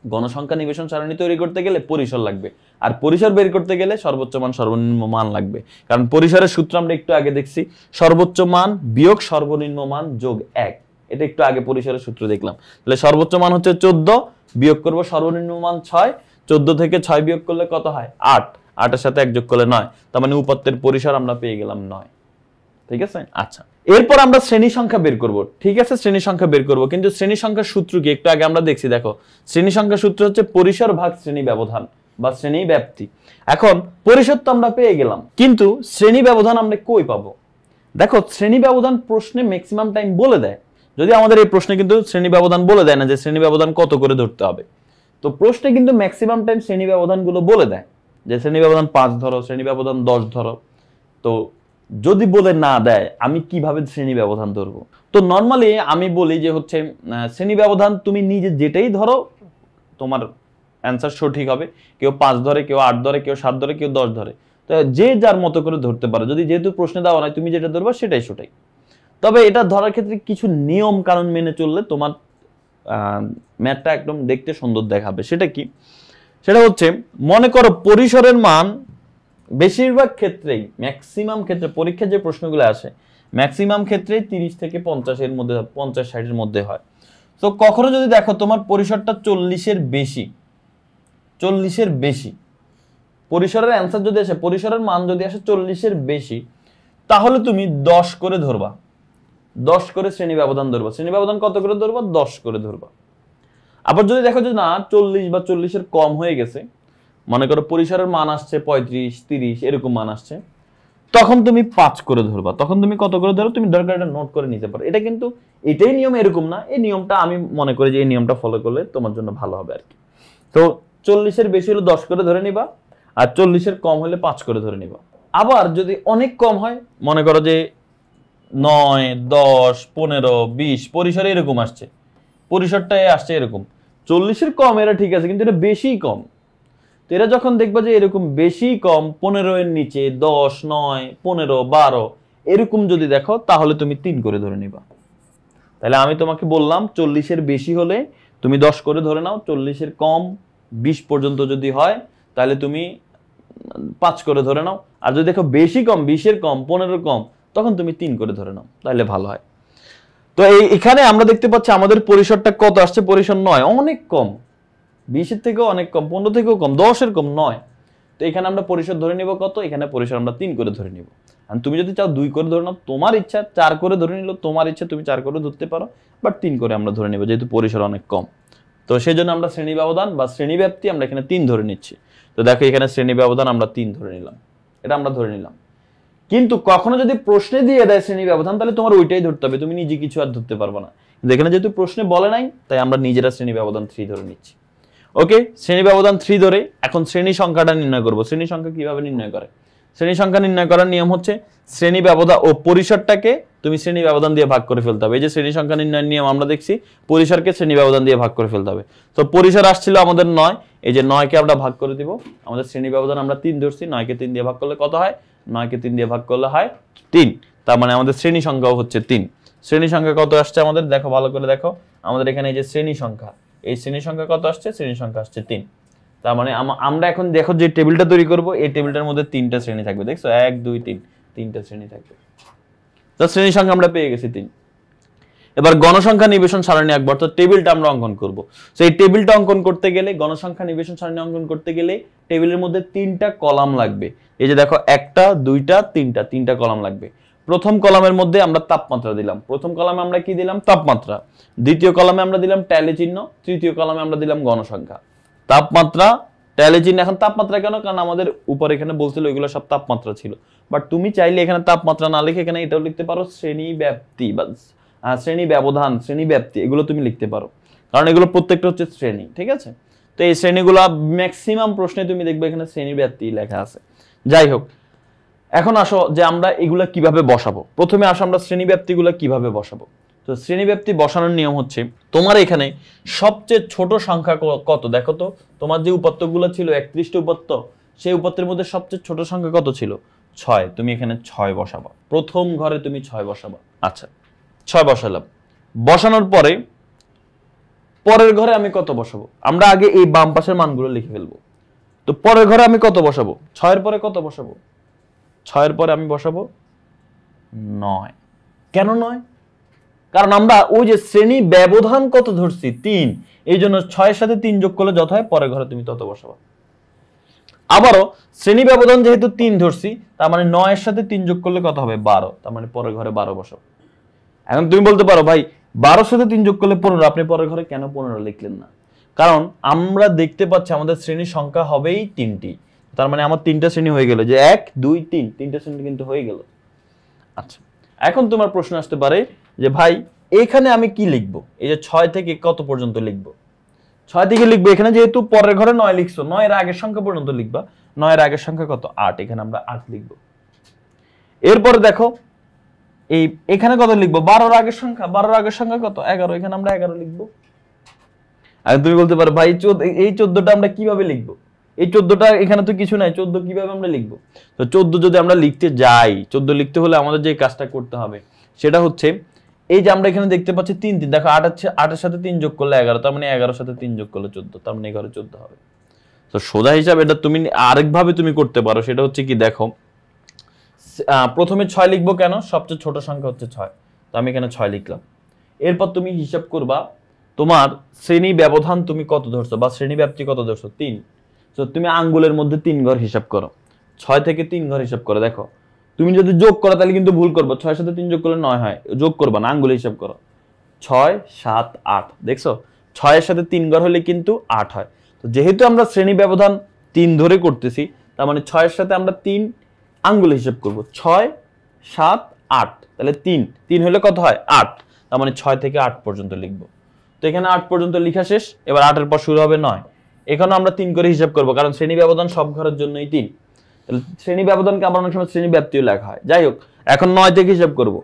গণসংখ্যা নিবেশন সারণী তৈরি করতে গেলে পরিসর লাগবে, আর পরিসর বের করতে গেলে সর্বোচ্চ মান সর্বনিম্ন মান লাগবে। কারণ পরিসরের সূত্র আমরা একটু আগে দেখছি, সর্বোচ্চ মান বিয়োগ সর্বনিম্ন মান যোগ 1, এটা একটু আগে পরিসরের সূত্র দেখলাম। তাহলে সর্বোচ্চ মান হচ্ছে 14, বিয়োগ করব সর্বনিম্ন মান 6, 14 থেকে 6 বিয়োগ করলে কত হয় 8, 8 এর সাথে 1 যোগ করলে 9, তার মানে উপাত্তের পরিসর আমরা পেয়ে গেলাম 9। ঠিক আছে, আচ্ছা এরপর আমরা শ্রেণী সংখ্যা বের করব। ঠিক আছে, শ্রেণী সংখ্যা বের করব, কিন্তু শ্রেণী সংখ্যার সূত্র কি একটু আগে আমরা দেখছি। দেখো শ্রেণী সংখ্যার সূত্র হচ্ছে পরিসর ভাগ শ্রেণী ব্যবধান বা শ্রেণী ব্যাপ্তি। এখন পরিসর তো আমরা পেয়ে গেলাম, কিন্তু শ্রেণী ব্যবধান আমরা কই পাবো? দেখো শ্রেণী ব্যবধান প্রশ্নে ম্যাক্সিমাম টাইম বলে দেয়, যদি আমাদের এই প্রশ্নে কিন্তু শ্রেণী ব্যবধান বলে দেয় না যে শ্রেণী ব্যবধান কত করে ধরতে হবে। তো প্রশ্নে কিন্তু ম্যাক্সিমাম টাইম শ্রেণী ব্যবধান গুলো বলে দেয় যে শ্রেণী ব্যবধান 5 ধরো, শ্রেণী ব্যবধান 10 ধরো। তো যদি বলে না দেয় আমি কিভাবে শ্রেণী ব্যবধান ধরবো? তো নরমালি আমি বলি যে হচ্ছে শ্রেণী ব্যবধান তুমি নিজে যেটাই ধরো তোমার অ্যান্সার সঠিক হবে। কেউ 5 ধরে, কেউ 8 ধরে, কেউ 7 ধরে, কেউ 10 ধরে। তো যে যার মতো করে ধরতে পারো, যদি যেহেতু প্রশ্নে দেওয়া নাই তুমি যেটা ধরবা সেটাই সঠিক। তবে এটা ধরার ক্ষেত্রে কিছু নিয়ম কানুন মেনে চললে তোমার ম্যাথটা একদম দেখতে সুন্দর দেখাবে। সেটা কি? সেটা হচ্ছে, মনে করো পরিসরের মান বেশিরভাগ ক্ষেত্রেই, ম্যাক্সিমাম ক্ষেত্রে পরীক্ষায় যে প্রশ্নগুলো আসে ম্যাক্সিমাম ক্ষেত্রে 30 থেকে 50 এর মধ্যে, 50-60 এর মধ্যে হয়। তো কখনো যদি দেখো তোমার পরিসরটা 40-এর বেশি, 40-এর বেশি পরিসরের অ্যান্সার যদি আসে, পরিসরের মান যদি আসে 40-এর বেশি, তাহলে তুমি 10 করে ধরবা, 10 করে শ্রেণী ব্যবধান ধরবা। শ্রেণী ব্যবধান কত করে ধরবা? 10 করে ধরবা। আবার যদি দেখো যে না 40 বা 40-এর কম হয়ে গেছে, মনে করো পরিসরের মান আসছে 35-30 এরকম মান আসছে, তখন তুমি 5 করে ধরবা। তখন তুমি কত করে ধরো? তুমি দরকার এটা নোট করে নিতে পারো। এটা কিন্তু এটাই নিয়ম এরকম না, এই নিয়মটা আমি মনে করি যে এই নিয়মটা ফলো করলে তোমার জন্য ভালো হবে আর কি। তো 40-এর বেশি হলে 10 করে ধরে নিবা, আর 40-এর কম হলে 5 করে ধরে নিবা। আবার যদি অনেক কম হয়, মনে করো যে 9, 10, 15, 20 পরিসরে এরকম আসছে, পরিসরটাই আসছে এরকম, 40-এর কম এরা ঠিক আছে, কিন্তু এটা বেশি কম। তো এরা যখন দেখবা যে এরকম বেশি কম, 15-এর নিচে 10, 9, 15, 12 এরকম যদি দেখো, তাহলে তুমি 3 করে ধরে নিবা। তাহলে আমি তোমাকে বললাম 40-এর বেশি হলে তুমি 10 করে ধরে নাও, 40-এর কম 20 পর্যন্ত যদি হয় তাহলে তুমি 5 করে ধরে নাও, আর যদি দেখো বেশি কম, 20-এর কম, 15-এর কম, তখন তুমি 3 করে ধরে নাও, তাহলে ভালো হয়। তো এখানে আমরা দেখতে পাচ্ছি আমাদের পরিসরটা কত আসছে? পরিসর 9, অনেক কম, 20-এর থেকেও অনেক কম, 15 থেকেও কম, 10-এর কম, 9। তো এখানে আমরা পরিসর ধরে নিব কত? এখানে পরিসর আমরা 3 করে ধরে নিব। আর তুমি যদি চাও 2 করে ধরে নাও, তোমার ইচ্ছা, 4 করে ধরে নিলো তোমার ইচ্ছা, তুমি 4 করে ধরতে পারো, বাট 3 করে আমরা ধরে নিব, যেহেতু পরিসর অনেক কম। তো সেই জন্য আমরা শ্রেণী ব্যবধান বা শ্রেণী ব্যাপ্তি আমরা এখানে 3 ধরে নিচ্ছি। তো দেখো এখানে শ্রেণী ব্যবধান আমরা 3 ধরে নিলাম, এটা আমরা ধরে নিলাম। কিন্তু কখনো যদি প্রশ্নে দিয়ে দেয় শ্রেণী ব্যবধান, তাহলে তোমার ওইটাই ধরতে হবে, তুমি নিজে কিছু আর ধরতে পারবে না। এখানে যেহেতু প্রশ্নে বলে নাই, তাই আমরা নিজেরা শ্রেণী ব্যবধান 3 ধরে নিচ্ছি। ওকে, শ্রেণী ব্যবধান 3 ধরে এখন শ্রেণী সংখ্যাটা নির্ণয় করব। শ্রেণী সংখ্যা কিভাবে নির্ণয় করে? শ্রেণী সংখ্যা নির্ণয় করার নিয়ম হচ্ছে, শ্রেণী ব্যবধান ও পরিসরটাকে তুমি শ্রেণী ব্যবধান দিয়ে ভাগ করে ফেলতে হবে। এই যে শ্রেণী সংখ্যা নির্ণয়ের নিয়ম আমরা দেখছি, পরিসরকে শ্রেণী ব্যবধান দিয়ে ভাগ করে ফেলতে হবে। তো পরিসর আসছিল আমাদের 9, এই যে 9-কে আমরা ভাগ করে দিব, আমাদের শ্রেণী ব্যবধান আমরা 3 ধরছি, 9-কে 3 দিয়ে ভাগ করলে কত হয়? 9-কে 3 দিয়ে ভাগ করলে হয় 3। তার মানে আমাদের শ্রেণী সংখ্যাও হচ্ছে 3। শ্রেণী সংখ্যা কত আসছে আমাদের? দেখো ভালো করে দেখো, আমাদের এখানে এই যে শ্রেণী সংখ্যা, এই শ্রেণী সংখ্যা কত আসছে? শ্রেণী সংখ্যা আসছে 3। তার মানে আমরা এখন দেখো যে টেবিলটা তৈরি করব, এই টেবিলটার মধ্যে 3টা শ্রেণী থাকবে। দেখছো 1, 2, 3, 3টা শ্রেণী থাকবে। তো শ্রেণী সংখ্যা আমরা পেয়ে গেছি 3। এবার গণসংখ্যা নিবেশন সারণী আঁকবো, অর্থাৎ টেবিলটা আমরা অঙ্কন করব। তো এই টেবিলটা অঙ্কন করতে গেলে, গণসংখ্যা নিবেশন সারণী অঙ্কন করতে গেলে টেবিলের মধ্যে 3টা কলাম লাগবে। এই যে দেখো 1টা 2টা 3টা, 3টা কলাম লাগবে। প্রথম কলামের মধ্যে আমরা তাপমাত্রা দিলাম, প্রথম কলামে আমরা কি দিলাম? তাপমাত্রা। দ্বিতীয় কলামে আমরা দিলাম ট্যালি চিহ্ন, তৃতীয় কলামে আমরা দিলাম গণসংখ্যা। তাপমাত্রা, ট্যালি চিহ্ন। এখন তাপমাত্রা কেন? কারণ আমাদের উপর এখানে বলছিল এগুলো সব তাপমাত্রা ছিল, বাট তুমি চাইলে এখানে তাপমাত্রা না লিখে এখানে এটাও লিখতে পারো, শ্রেণী ব্যাপ্তি বা শ্রেণী ব্যবধান, শ্রেণী ব্যাপ্তি, এগুলো তুমি লিখতে পারো, কারণ এগুলো প্রত্যেকটা হচ্ছে শ্রেণী। ঠিক আছে? তো এই শ্রেণীগুলো ম্যাক্সিমাম প্রশ্নে তুমি দেখবে এখানে শ্রেণী ব্যাপ্তি লেখা আছে। যাই হোক, এখন আসো যে আমরা এগুলা কিভাবে বসাবো। প্রথমে আসো আমরা শ্রেণী ব্যাপ্তিগুলো কিভাবে বসাবো। তো শ্রেণী ব্যাপ্তি বসানোর নিয়ম হচ্ছে, তোমার এখানে সবচেয়ে ছোট সংখ্যা কত? দেখো তো, তোমার যে উপাত্তগুলো ছিল 31টা উপাত্ত, সেই উপাত্তের মধ্যে সবচেয়ে ছোট সংখ্যা কত ছিল? 6। তুমি এখানে 6 বসাবা, প্রথম ঘরে তুমি 6 বসাবা। আচ্ছা, 6 বসালাম। বসানোর পরে পরের ঘরে আমি কত বসাবো? আমরা আগে এই বাম পাশের মানগুলো লিখে ফেলবো। তো পরের ঘরে আমি কত বসাবো? 6-এর পরে কত বসাবো? 6-এর পরে আমি বসাবো 9। কেন 9? কারণ আমরা ওই যে শ্রেণী ব্যবধান কত ধরছি? 3। এই জন্য 6-এর সাথে 3 যোগ করলে যত হয়, পরের ঘরে তুমি তত বসাবা। আবারও শ্রেণী ব্যবধান যেহেতু 3 ধরছি, তার মানে 9-এর সাথে 3 যোগ করলে কত হবে? 12। তার মানে পরের ঘরে 12 বসাবো। এখন তুমি বলতে পারো, ভাই 12-এর সাথে 3 যোগ করলে 15, আপনি পরের ঘরে কেন 15 লিখলেন না? কারণ আমরা দেখতে পাচ্ছি আমাদের শ্রেণীর সংখ্যা হবেই 3টি। তার মানে আমার 3টা শ্রেণী হয়ে গেল, যে 1, 2, 3, 3টা শ্রেণী কিন্তু হয়ে গেল। আচ্ছা, এখন তোমার প্রশ্ন আসতে পারে যে ভাই এখানে আমি কি লিখবো? এই যে 6 থেকে কত পর্যন্ত লিখবো? 6 থেকে লিখবো, এখানে যেহেতু পরের ঘরে 9 লিখছো, 9-এর আগের সংখ্যা পর্যন্ত লিখবা। 9-এর আগের সংখ্যা কত? 8। এখানে আমরা 8 লিখবো। এরপরে দেখো এখানে কত লিখবো? 12-এর আগের সংখ্যা, 12-এর আগের সংখ্যা কত? 11। এখানে আমরা 11 লিখবো। আর তুমি বলতে পারো, ভাই এই 14টা আমরা কিভাবে লিখবো? এই 14টা এখানে তো কিছু নাই, 14 কিভাবে আমরা লিখবো? তো 14 যদি আমরা লিখতে যাই, 14 লিখতে হলে আমাদের যে কাজটা করতে হবে সেটা হচ্ছে এই যে আমরা এখানে দেখতে পাচ্ছি 3 3, দেখো 8 আছে, 8 এর সাথে 3 যোগ করলে 11, তার মানে 11 এর সাথে 3 যোগ করলে 14, তার মানে 11 14 হবে। তো সোজা হিসাব এটা তুমি আরেকভাবে তুমি করতে পারো, সেটা হচ্ছে কি দেখো, প্রথমে 6 লিখবো কেন? সবচেয়ে ছোট সংখ্যা হচ্ছে 6, তো আমি এখানে 6 লিখলাম। এরপর তুমি হিসাব করবা তোমার শ্রেণী ব্যবধান তুমি কত ধরছো বা শ্রেণী ব্যাপ্তি কত ধরছো, 3। তো তুমি আঙ্গুলের মধ্যে 3 ঘর হিসাব করো, 6 থেকে 3 ঘর হিসাব করো। দেখো তুমি যদি যোগ করো তাহলে কিন্তু ভুল করবো, 6 সাথে 3 যোগ করলে 9 হয়, যোগ করবা না, আঙ্গুলে হিসাব করো। 6 7 8, দেখছো 6 এর সাথে 3 ঘর হলে কিন্তু 8 হয়। তো যেহেতু আমরা শ্রেণী ব্যবধান 3 ধরে করতেছি, তার মানে 6 এর সাথে আমরা 3 আঙ্গুলে হিসাব করব, 6 7 8, তাহলে 3 হলে কত হয়? 8, তার মানে 6 থেকে 8 পর্যন্ত লিখবো। তো এখানে 8 পর্যন্ত লেখা শেষ, এবার 8 এর পর শুরু হবে 9। এখানে আমরা 3 করে হিসাব করব, কারণ শ্রেণী ব্যবধান সব ঘরের জন্যই 3। তাহলে শ্রেণী ব্যবধানকে আমরা অনেক সময় শ্রেণী ব্যাপ্তিও লেখা হয়। যাই হোক, এখন 9 থেকে হিসাব করব,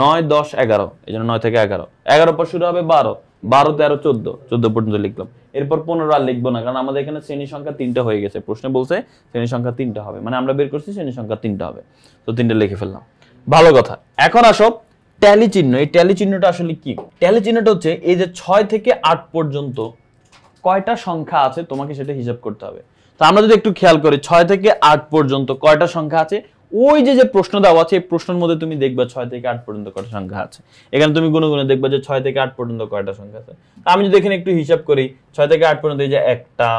9 10 11, এই জন্য 9 থেকে 11, 11 পর শুরু হবে 12, 12 13 14, 14 পর্যন্ত লিখলাম। এরপর 15 আর লিখবো না, কারণ আমাদের এখানে শ্রেণী সংখ্যা 3টা হয়ে গেছে, প্রশ্নে বলছে শ্রেণী সংখ্যা 3টা হবে, মানে আমরা বের করছি শ্রেণী সংখ্যা 3টা হবে। তো 3টা লিখে ফেললাম, ভালো কথা। এখন আসো ট্যালি চিহ্ন। এই ট্যালি চিহ্নটা আসলে কি? ট্যালি চিহ্নটা হচ্ছে এই যে 6 থেকে 8 পর্যন্ত কয়টা সংখ্যা আছে তোমাকে সেটা হিসাব করতে হবে। তো আমরা যদি একটু খেয়াল করি 6 থেকে 8 পর্যন্ত কয়টা সংখ্যা আছে, ওই যে প্রশ্ন দেওয়া আছে এই প্রশ্নের মধ্যে তুমি দেখবা 6 থেকে 8 পর্যন্ত কয়টা সংখ্যা আছে। এখানে তুমি গুনে গুনে দেখবা যে 6 থেকে 8 পর্যন্ত কয়টা সংখ্যা আছে। আমি যদি এখানে একটু হিসাব করি 6 থেকে 8 পর্যন্ত, এই যে একটা,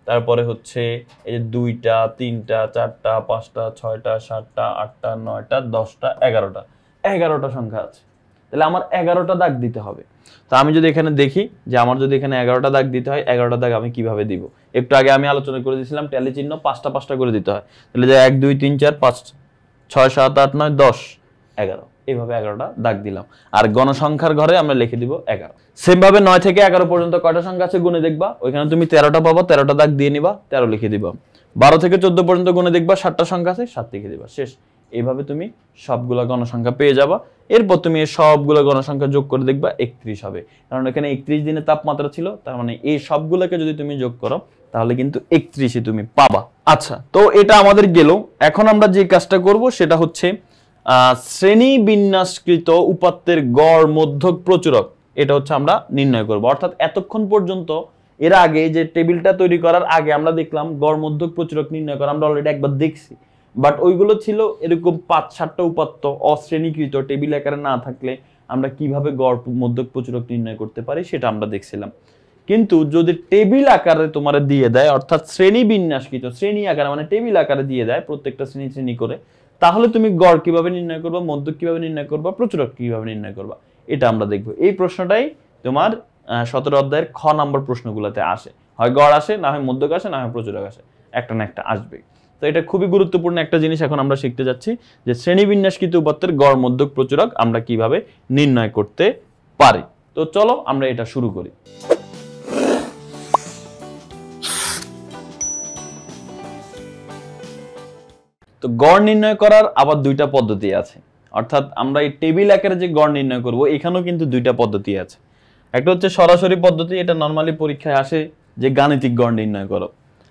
তারপরে হচ্ছে এই যে 2টা 3টা 4টা 5টা 6টা 7টা 8টা 9টা 10টা 11টা, 11টা সংখ্যা আছে। তাহলে আমার 11টা দাগ দিতে হবে। তো আমি যদি এখানে দেখি যে আমার যদি এখানে 11টা দাগ দিতে হয়, 11টা দাগ আমি কিভাবে দিব? একটু আগে আমি আলোচনা করে দিয়েছিলাম ট্যালি চিহ্ন 5টা 5টা করে দিতে হয়। তাহলে যে 1 2 3 4 5 6 7 8 9 10 11, এইভাবে 11টা দাগ দিলাম। আর গণসংখ্যার ঘরে আমরা লিখে দিব 11। সেম ভাবে 9 থেকে 11 পর্যন্ত কয়টা সংখ্যা আছে গুনে দেখবা, ওইখানে তুমি 13টা পাবা, 13টা দাগ দিয়ে নিবা, 13 লিখে দিবা। 12 থেকে 14 পর্যন্ত গুনে দেখবা 7টা সংখ্যা আছে, 7 লিখে দিবা, শেষ। এইভাবে তুমি সবগুলা গণসংখ্যা পেয়ে যাবা। এরপর তুমি এই সবগুলো গণসংখ্যা যোগ করে দেখবা 31 হবে, কারণ এখানে 31 দিনের তাপমাত্রা ছিল, তার মানে এই সবগুলোকে যদি তুমি যোগ করো তাহলে কিন্তু 31ই তুমি পাবা। আচ্ছা, তো এটা আমাদের গেল। এখন আমরা যে কাজটা করব সেটা হচ্ছে শ্রেণী বিন্যাসকৃত উপাত্তের গড় মধ্যক প্রচুরক, এটা হচ্ছে আমরা নির্ণয় করব। অর্থাৎ এতক্ষণ পর্যন্ত এর আগে যে টেবিলটা তৈরি করার আগে আমরা দেখলাম গড় মধ্যক প্রচুরক নির্ণয় করা, আমরা অলরেডি একবার দেখছি, বাট ওইগুলো ছিল এরকম 5-7টা উপাত্ত অশ্রেণীকৃত, টেবিল আকারে না থাকলে আমরা কিভাবে গড় মধ্যক প্রচুরক নির্ণয় করতে পারি সেটা আমরা দেখছিলাম। কিন্তু যদি টেবিল আকারে তোমার দিয়ে দেয়, অর্থাৎ শ্রেণী বিন্যাসকৃত, শ্রেণী আকারে মানে টেবিল আকারে দিয়ে দেয় প্রত্যেকটা শ্রেণী শ্রেণী করে, তাহলে তুমি গড় কিভাবে নির্ণয় করবা, মধ্যক কিভাবে নির্ণয় করবা, প্রচুরক কিভাবে নির্ণয় করবা, এটা আমরা দেখবো। এই প্রশ্নটাই তোমার 17 অধ্যায়ের খ নাম্বার প্রশ্নগুলোতে আসে, হয় গড় আসে, না হয় মধ্যক আসে, না হয় প্রচুরক আসে, একটা না একটা আসবে। তো এটা খুবই গুরুত্বপূর্ণ একটা জিনিস এখন আমরা শিখতে যাচ্ছি, যে শ্রেণী বিন্যাসকৃত উপাত্তের গড় মধ্যক প্রচুরক আমরা কিভাবে নির্ণয় করতে পারি। তো চলো আমরা এটা শুরু করি। তো গড় নির্ণয় করার আবার দুইটা পদ্ধতি আছে, অর্থাৎ আমরা এই টেবিল আকারে যে গড় নির্ণয় করব এখানেও কিন্তু দুইটা পদ্ধতি আছে। একটা হচ্ছে সরাসরি পদ্ধতি, এটা নরমালি পরীক্ষায় আসে যে গাণিতিক গড় নির্ণয় করো,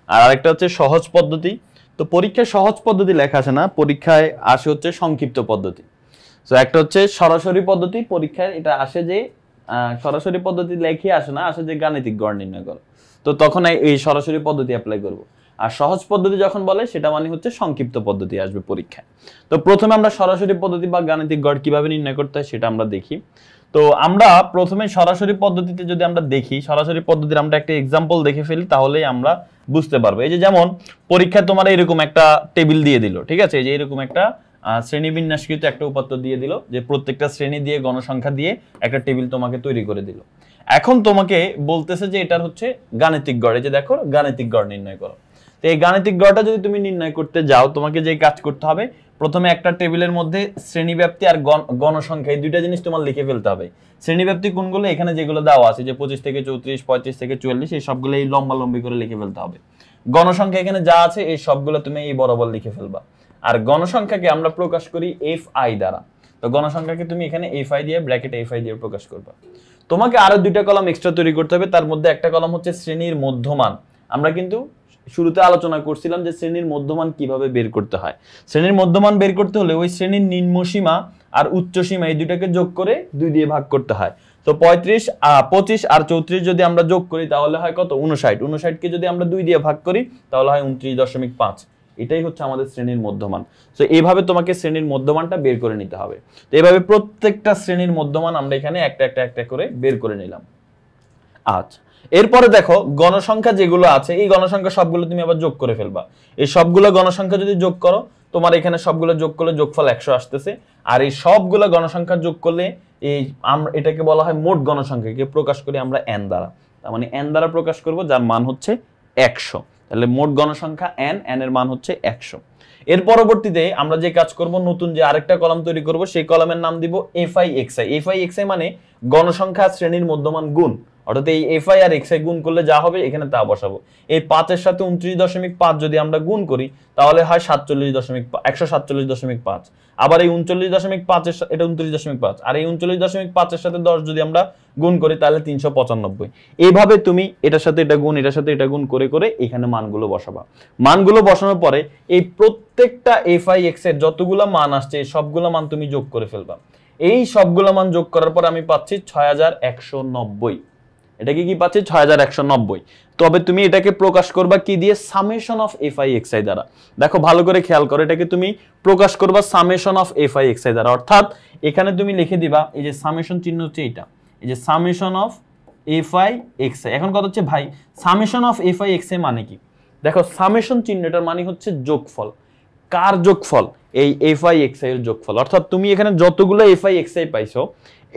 আর আরেকটা হচ্ছে সহজ পদ্ধতি। তো পরীক্ষায় সহজ পদ্ধতি লেখা আসে না, পরীক্ষায় আসে হচ্ছে সংক্ষিপ্ত পদ্ধতি। তো একটা হচ্ছে সরাসরি পদ্ধতি, পরীক্ষায় এটা আসে যে সরাসরি পদ্ধতি লেখে আসে না, আসে যে গাণিতিক গড় নির্ণয় করো। তো তখন এই সরাসরি পদ্ধতি অ্যাপ্লাই করব। আর সহজ পদ্ধতি যখন বলে সেটা মানে হচ্ছে সংক্ষিপ্ত পদ্ধতি আসবে পরীক্ষায়। তো প্রথমে আমরা সরাসরি পদ্ধতি বা গাণিতিক গড় কিভাবে নির্ণয় করতে হয় সেটা আমরা দেখি। তো আমরা প্রথমে সরাসরি পদ্ধতিতে যদি আমরা দেখি, সরাসরি পদ্ধতির আমরা একটা এক্সাম্পল দেখে ফেলি, তাহলেই আমরা বুঝতে পারবো। এই যে যেমন পরীক্ষায় তোমার এরকম একটা টেবিল দিয়ে দিল, ঠিক আছে, এই যে এরকম একটা শ্রেণী বিন্যাসকৃত একটা উপাত্ত দিয়ে দিল, যে প্রত্যেকটা শ্রেণী দিয়ে গণসংখ্যা দিয়ে একটা টেবিল তোমাকে তৈরি করে দিল। এখন তোমাকে বলতেছে যে এটার হচ্ছে গাণিতিক গড়, এই যে দেখো গাণিতিক গড় নির্ণয় করো। তো এই গাণিতিক গড়টা যদি তুমি নির্ণয় করতে যাও, তোমাকে যে কাজ করতে হবে, প্রথমে একটা টেবিলের মধ্যে শ্রেণীব্যাপ্তি আর গণসংখ্যা এই দুইটা জিনিস তোমার লিখে ফেলতে হবে। শ্রেণীব্যাপ্তি কোনগুলো, এখানে যেগুলো দেওয়া আছে যে 25 থেকে 34, 35 থেকে 44, এই সবগুলো এই লম্বা লম্বি করে লিখে ফেলতে হবে। গণসংখ্যা এখানে যা আছে এই সবগুলো তুমি এই বরাবর লিখে ফেলবা। আর গণসংখ্যাকে আমরা প্রকাশ করি fi দ্বারা। তো গণসংখ্যাকে তুমি এখানে fi দিয়ে ব্র্যাকেট fi দিয়ে প্রকাশ করবা। তোমাকে আরো দুইটা কলাম এক্সট্রা তৈরি করতে হবে, তার মধ্যে একটা কলাম হচ্ছে শ্রেণীর মধ্যমান। আমরা কিন্তু শুরুতে আলোচনা করছিলাম যে শ্রেণীর মধ্যমান কিভাবে বের করতে হয়। শ্রেণীর মধ্যমান বের করতে হলে ওই শ্রেণীর নিম্নসীমা আর উচ্চসীমা এই দুইটাকে যোগ করে 2 দিয়ে ভাগ করতে হয়। তো 25 আর 34 যদি আমরা যোগ করি তাহলে হয় কত 59। 59 কে যদি আমরা 2 দিয়ে ভাগ করি তাহলে হয় 29.5। এটাই হচ্ছে আমাদের শ্রেণীর মধ্যমান। তো এইভাবে তোমাকে শ্রেণীর মধ্যমানটা বের করে নিতে হবে। তো এইভাবে প্রত্যেকটা শ্রেণীর মধ্যমান আমরা এখানে একটা করে বের করে নিলাম। আচ্ছা, এরপরে দেখো গণসংখ্যা যেগুলো আছে এই গণসংখ্যা সবগুলো তুমি আবার যোগ করে ফেলবা। এই সবগুলো গণসংখ্যা যদি যোগ করো তোমার এখানে সবগুলো যোগ করলে যোগফল 100 আসতেছে। আর এই সবগুলো গণসংখ্যা যোগ করলে এই আমরা এটাকে বলা হয় মোট গণসংখ্যাকে প্রকাশ করি আমরা n দ্বারা। তার মানে n দ্বারা প্রকাশ করব যার মান হচ্ছে 100। তাহলে মোট গণসংখ্যা n এর মান হচ্ছে 100। এর পরবর্তীতে আমরা যে কাজ করব নতুন যে আরেকটা কলাম তৈরি করব সেই কলামের নাম দিব fi xi মানে গণসংখ্যা শ্রেণীর মধ্যমান গুণ। অর্থাৎ এই fi আর xi গুণ করলে যা হবে এখানে তা বসাবো। এই 5 এর সাথে 29.5 যদি আমরা গুণ করি তাহলে হয় 147.5। আবার এই 39.5 এর এটা 29.5 আর এই 39.5 এর সাথে 10 যদি আমরা গুণ করি তাহলে 395। এইভাবে তুমি এটার সাথে এটা গুণ এটার সাথে এটা গুণ করে করে এখানে মানগুলো বসাবা। মানগুলো বসানোর পরে এই প্রত্যেকটা fi x এর যতগুলো মান আসছে এই সবগুলো মান তুমি যোগ করে ফেলবা। এই সবগুলো মান যোগ করার পর আমি পাচ্ছি 6190। এটাকে কি পাচ্ছি 6190। তবে তুমি এটাকে প্রকাশ করবা কি দিয়ে সামেশন অফ fi xi দ্বারা। দেখো ভালো করে খেয়াল করো এটাকে তুমি প্রকাশ করবা সামেশন অফ fi xi দ্বারা। অর্থাৎ এখানে তুমি লিখে দিবা এই যে সামেশন চিহ্ন হচ্ছে এটা, এই যে সামেশন অফ fi xi। এখন কথা হচ্ছে ভাই সামেশন অফ fi xi মানে কি? দেখো সামেশন চিহ্নটার মানে হচ্ছে যোগফল। কার যোগফল? এই fi xi এর যোগফল। অর্থাৎ তুমি এখানে যতগুলো fi xi পাইছো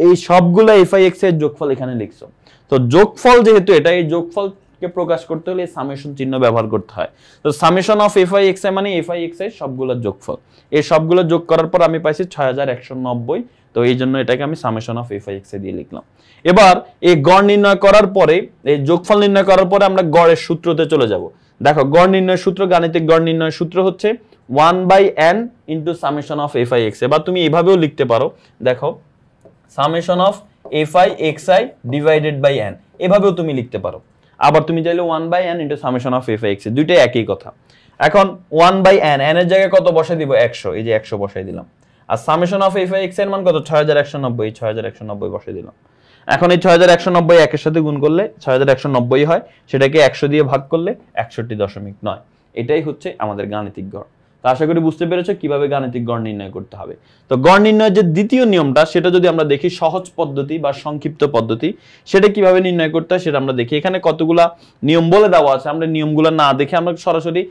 এই সবগুলো fi xi এর যোগফল এখানে লিখছো। তো যোগফল যেহেতু এটা এই যোগফলকে প্রকাশ করতে হলে সামেশন চিহ্ন ব্যবহার করতে হয়। তো সামেশন অফ fi xi মানে fi xi সবগুলোর যোগফল। এই সবগুলো যোগ করার পর আমি পাইছি 6190। তো এই জন্য এটাকে আমি সামেশন অফ fi xi দিয়ে লিখলাম। এবার এই গড় নির্ণয় করার পরে এই যোগফল নির্ণয় করার পরে আমরা গড়ের সূত্রতে চলে যাব। দেখো গড় নির্ণয়ের সূত্র, গাণিতিক গড় নির্ণয়ের সূত্র হচ্ছে 1/n into summation of fi xi। বা তুমি এভাবেও লিখতে পারো, দেখো summation of fi xi divided by n, এভাবেও তুমি লিখতে পারো। আবার তুমি চাইলে 1/n into summation of fi xi, দুইটাই একই কথা। এখন 1/n n এর জায়গায় কত বসাই দিব? 100। এই যে 100 বসাই দিলাম। আর সামেশন অফ fi xi এর মান কত? 6190। 6190 বসাই দিলাম। এখন এই 6190 একের সাথে গুণ করলে 6190 হয়, সেটাকে 100 দিয়ে ভাগ করলে 61.9। এটাই হচ্ছে আমাদের গাণিতিক গড়। তো আশা করি বুঝতে পেরেছো কিভাবে গাণিতিক গড় নির্ণয় করতে হবে। তো গড় নির্ণয়ের যে দ্বিতীয় নিয়মটা সেটা যদি আমরা দেখি সহজ পদ্ধতি বা সংক্ষিপ্ত পদ্ধতি, সেটা কিভাবে নির্ণয় করতে হয় সেটা আমরা দেখি। এখানে কতগুলা নিয়ম বলে দেওয়া আছে, আমরা নিয়মগুলো না দেখে আমরা সরাসরি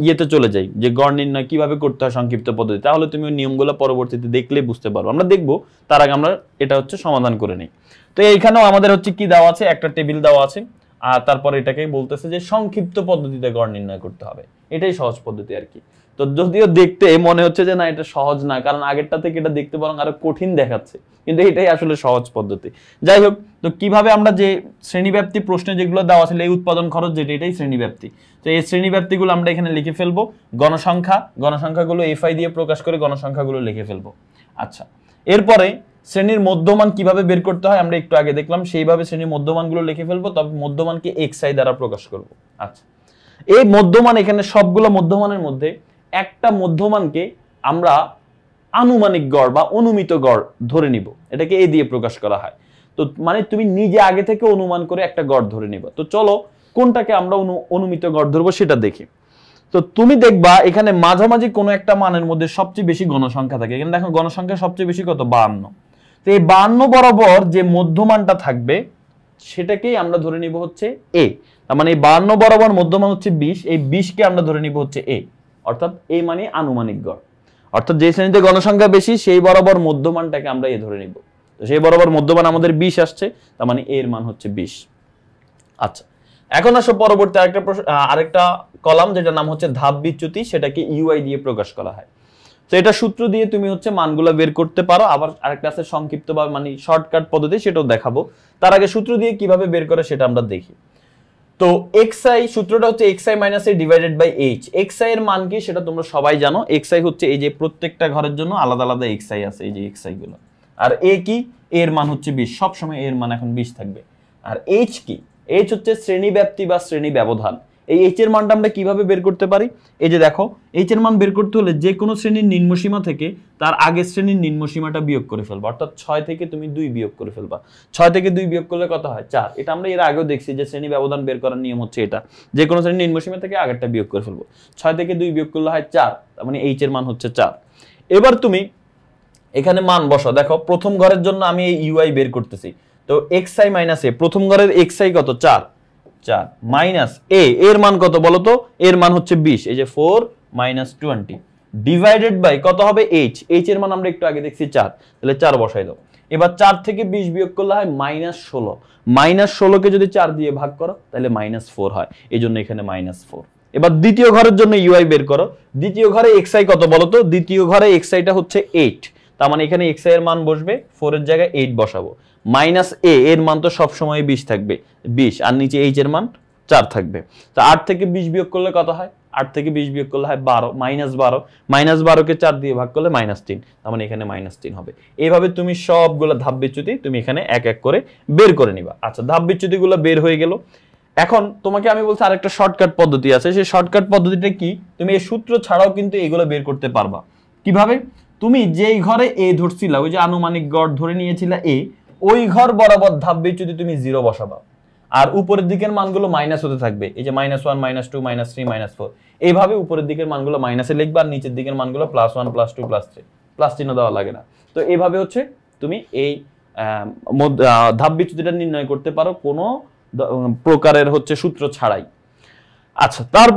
ইয়েতে চলে যাই যে গড় নির্ণয় কিভাবে করতে হয় সংক্ষিপ্ত পদ্ধতি। তাহলে তুমি ওই নিয়মগুলো পরবর্তীতে দেখলে বুঝতে পারবো। আমরা দেখবো, তার আগে আমরা এটা হচ্ছে সমাধান করে নিই। তো এইখানেও আমাদের হচ্ছে কি দেওয়া আছে, একটা টেবিল দেওয়া আছে। আর তারপর এটাকেই বলতেছে যে সংক্ষিপ্ত পদ্ধতিতে গড় নির্ণয় করতে হবে। এটাই সহজ পদ্ধতি আর কি। তো যদিও দেখতে মনে হচ্ছে যে না এটা সহজ না, কারণ আগেরটা থেকে এটা দেখতে বরং আরো কঠিন দেখাচ্ছে, কিন্তু এটাই আসলে সহজ পদ্ধতি। যাই হোক, তো কিভাবে আমরা যে শ্রেণীব্যাপ্তি প্রশ্নে যেগুলো দেওয়া ছিল এই উৎপাদন খরচ যেটা, এটাই শ্রেণীব্যাপ্তি। তো এই শ্রেণীব্যাপ্তিগুলো আমরা এখানে লিখে ফেলবো। গণসংখ্যাগুলো fi দিয়ে প্রকাশ করে গণসংখ্যাগুলো লিখে ফেলবো। আচ্ছা, এরপরে শ্রেণীর মধ্যমান কিভাবে বের করতে হয় আমরা একটু আগে দেখলাম, সেইভাবে শ্রেণীর মধ্যমানগুলো লিখে ফেলবো। তবে মধ্যমানকে xi দ্বারা প্রকাশ করব। আচ্ছা, এই মধ্যমান এখানে সবগুলো মধ্যমানের মধ্যে একটা মধ্যমানকে আমরা আনুমানিক গড় বা অনুমিত গড় ধরে নিব, এটাকে এ দিয়ে প্রকাশ করা হয়। তো মানে তুমি নিজে আগে থেকে অনুমান করে একটা গড় ধরে নিবা। তো চলো কোনটাকে আমরা অনুমিত গড় ধরবো সেটা দেখি। তো তুমি দেখবা এখানে মাঝামাঝি কোনো একটা মানের মধ্যে সবচেয়ে বেশি গণসংখ্যা থাকে। এখানে দেখো গণসংখ্যা সবচেয়ে বেশি কত? 52। তো এই 52 বরাবর যে মধ্যমানটা থাকবে সেটাকেই আমরা ধরে নিব হচ্ছে এ। তার মানে এই 52 বরাবর মধ্যমান হচ্ছে 20, এই 20কে আমরা ধরে নিব হচ্ছে এ। অর্থাৎ এ মানে আনুমানিক গড়। অর্থাৎ যে শ্রেণীতে গণসংখ্যা বেশি সেই বরাবর মধ্যমানটাকে আমরা এ ধরে নিব। তো সেই বরাবর মধ্যমান আমাদের 20 আসছে, তার মানে এর মান হচ্ছে 20। আচ্ছা, এখন আসো পরবর্তী আরেকটা কলাম যেটার নাম হচ্ছে ধাপ বিচ্যুতি, সেটাকে ইউআই দিয়ে প্রকাশ করা হয়। তো এটা সূত্র দিয়ে তুমি হচ্ছে মানগুলো বের করতে পারো। আবার আরেকটা আছে সংক্ষিপ্ত বা মানে শর্টকাট পদ্ধতি, সেটাও দেখাবো। তার আগে সূত্র দিয়ে কিভাবে বের করে সেটা আমরা দেখি। তো xi সূত্রটা হচ্ছে xi - a divided by h। xi এর মান কি সেটা তোমরা সবাই জানো। xi হচ্ছে এই যে প্রত্যেকটা ঘরের জন্য আলাদা আলাদা xi আছে, এই যে xi গুলো। আর a কি? এর মান হচ্ছে 20, সব সময় এর মান এখন 20 থাকবে। আর h কি? h হচ্ছে শ্রেণীব্যাপ্তি বা শ্রেণী ব্যবধান। এই এইচ এর মানটা আমরা কিভাবে বের করতে পারি? এই যে দেখো, এইচ এর মান বের করতে হলে যে কোনো শ্রেণীর নিম্নসীমা থেকে তার আগের শ্রেণীর নিম্নসীমাটা বিয়োগ করে ফেলবা, অর্থাৎ 6 থেকে তুমি 2 বিয়োগ করে ফেলবা। 6 থেকে 2 বিয়োগ করলে কত হয়? 4। এটা আমরা এর আগেও দেখছি যে শ্রেণী ব্যবধান বের করার নিয়ম হচ্ছে এটা, যে কোনো শ্রেণীর নিম্নসীমা থেকে আগেরটা বিয়োগ করে ফেলবো। 6 থেকে 2 বিয়োগ করলে হয় 4, তার মানে এইচ এর মান হচ্ছে 4। এবার তুমি এখানে মান বসাও। দেখো প্রথম ঘরের জন্য আমি এই ইউআই বের করতেছি, তো xi মাইনাস এ, প্রথম ঘরের xi কত? 4 মাইনাস এ, এর মান কত বলো তো? এর মান হচ্ছে 20, এই যে 4 মাইনাস 20 ডিভাইডেড বাই কত হবে? এইচ এর মান আমরা একটু আগে দেখছি 4, তাহলে 4 বসাই দাও। এবার 4 থেকে 20 বিয়োগ করলে হয় -16, -16 কে যদি 4 দিয়ে ভাগ করো তাহলে -4 হয়, এই জন্য এখানে -4। এবার দ্বিতীয় ঘরের জন্য ইউআই বের করো। দ্বিতীয় ঘরে xi কত বলো তো? দ্বিতীয় ঘরে xi টা হচ্ছে 8, তার মানে এখানে xi এর মান বসবে, 4 এর জায়গায় 8 বসাবো। মাইনাস এ, এর মান তো সবসময় 20 থাকবে, 20, আর নিচে এইচ এর মান 4 থাকবে। তো 8 থেকে 20 বিয়োগ করলে কত হয়? 8 থেকে 20 বিয়োগ করলে হয় 12, -12 কে 4 দিয়ে ভাগ করলে -3, তার মানে এখানে -3 হবে। এইভাবে তুমি সবগুলো ধাপ বিচ্যুতি তুমি এখানে এক এক করে বের করে নিবা। আচ্ছা, ধাপ বিচ্যুতিগুলো বের হয়ে গেল। এখন তোমাকে আমি বলছি আরেকটা শর্টকাট পদ্ধতি আছে, সেই শর্টকাট পদ্ধতিটা কি? তুমি এই সূত্র ছাড়াও কিন্তু এগুলো বের করতে পারবা। কিভাবে? তুমি যেই ঘরে এ ধরছিলা, ওই যে আনুমানিক গড় ধরে নিয়েছিলা এ, ওই ঘর বরাবর ধাপ বিচ্যুতি তুমি 0 বসাবা, আর উপরের দিকের মানগুলো মাইনাস হতে থাকবে, এই যে -1 -2 -3 -4, এইভাবে উপরের দিকের মানগুলো মাইনাসে লিখবা, আর নিচের দিকের মানগুলো +1 +2 +3, প্লাস চিহ্ন দেওয়া লাগে না। তো এইভাবে হচ্ছে তুমি এই ধাপ বিচ্যুতিটা নির্ণয় করতে পারো কোনো প্রকারের হচ্ছে সূত্র ছাড়াই। আচ্ছা, তার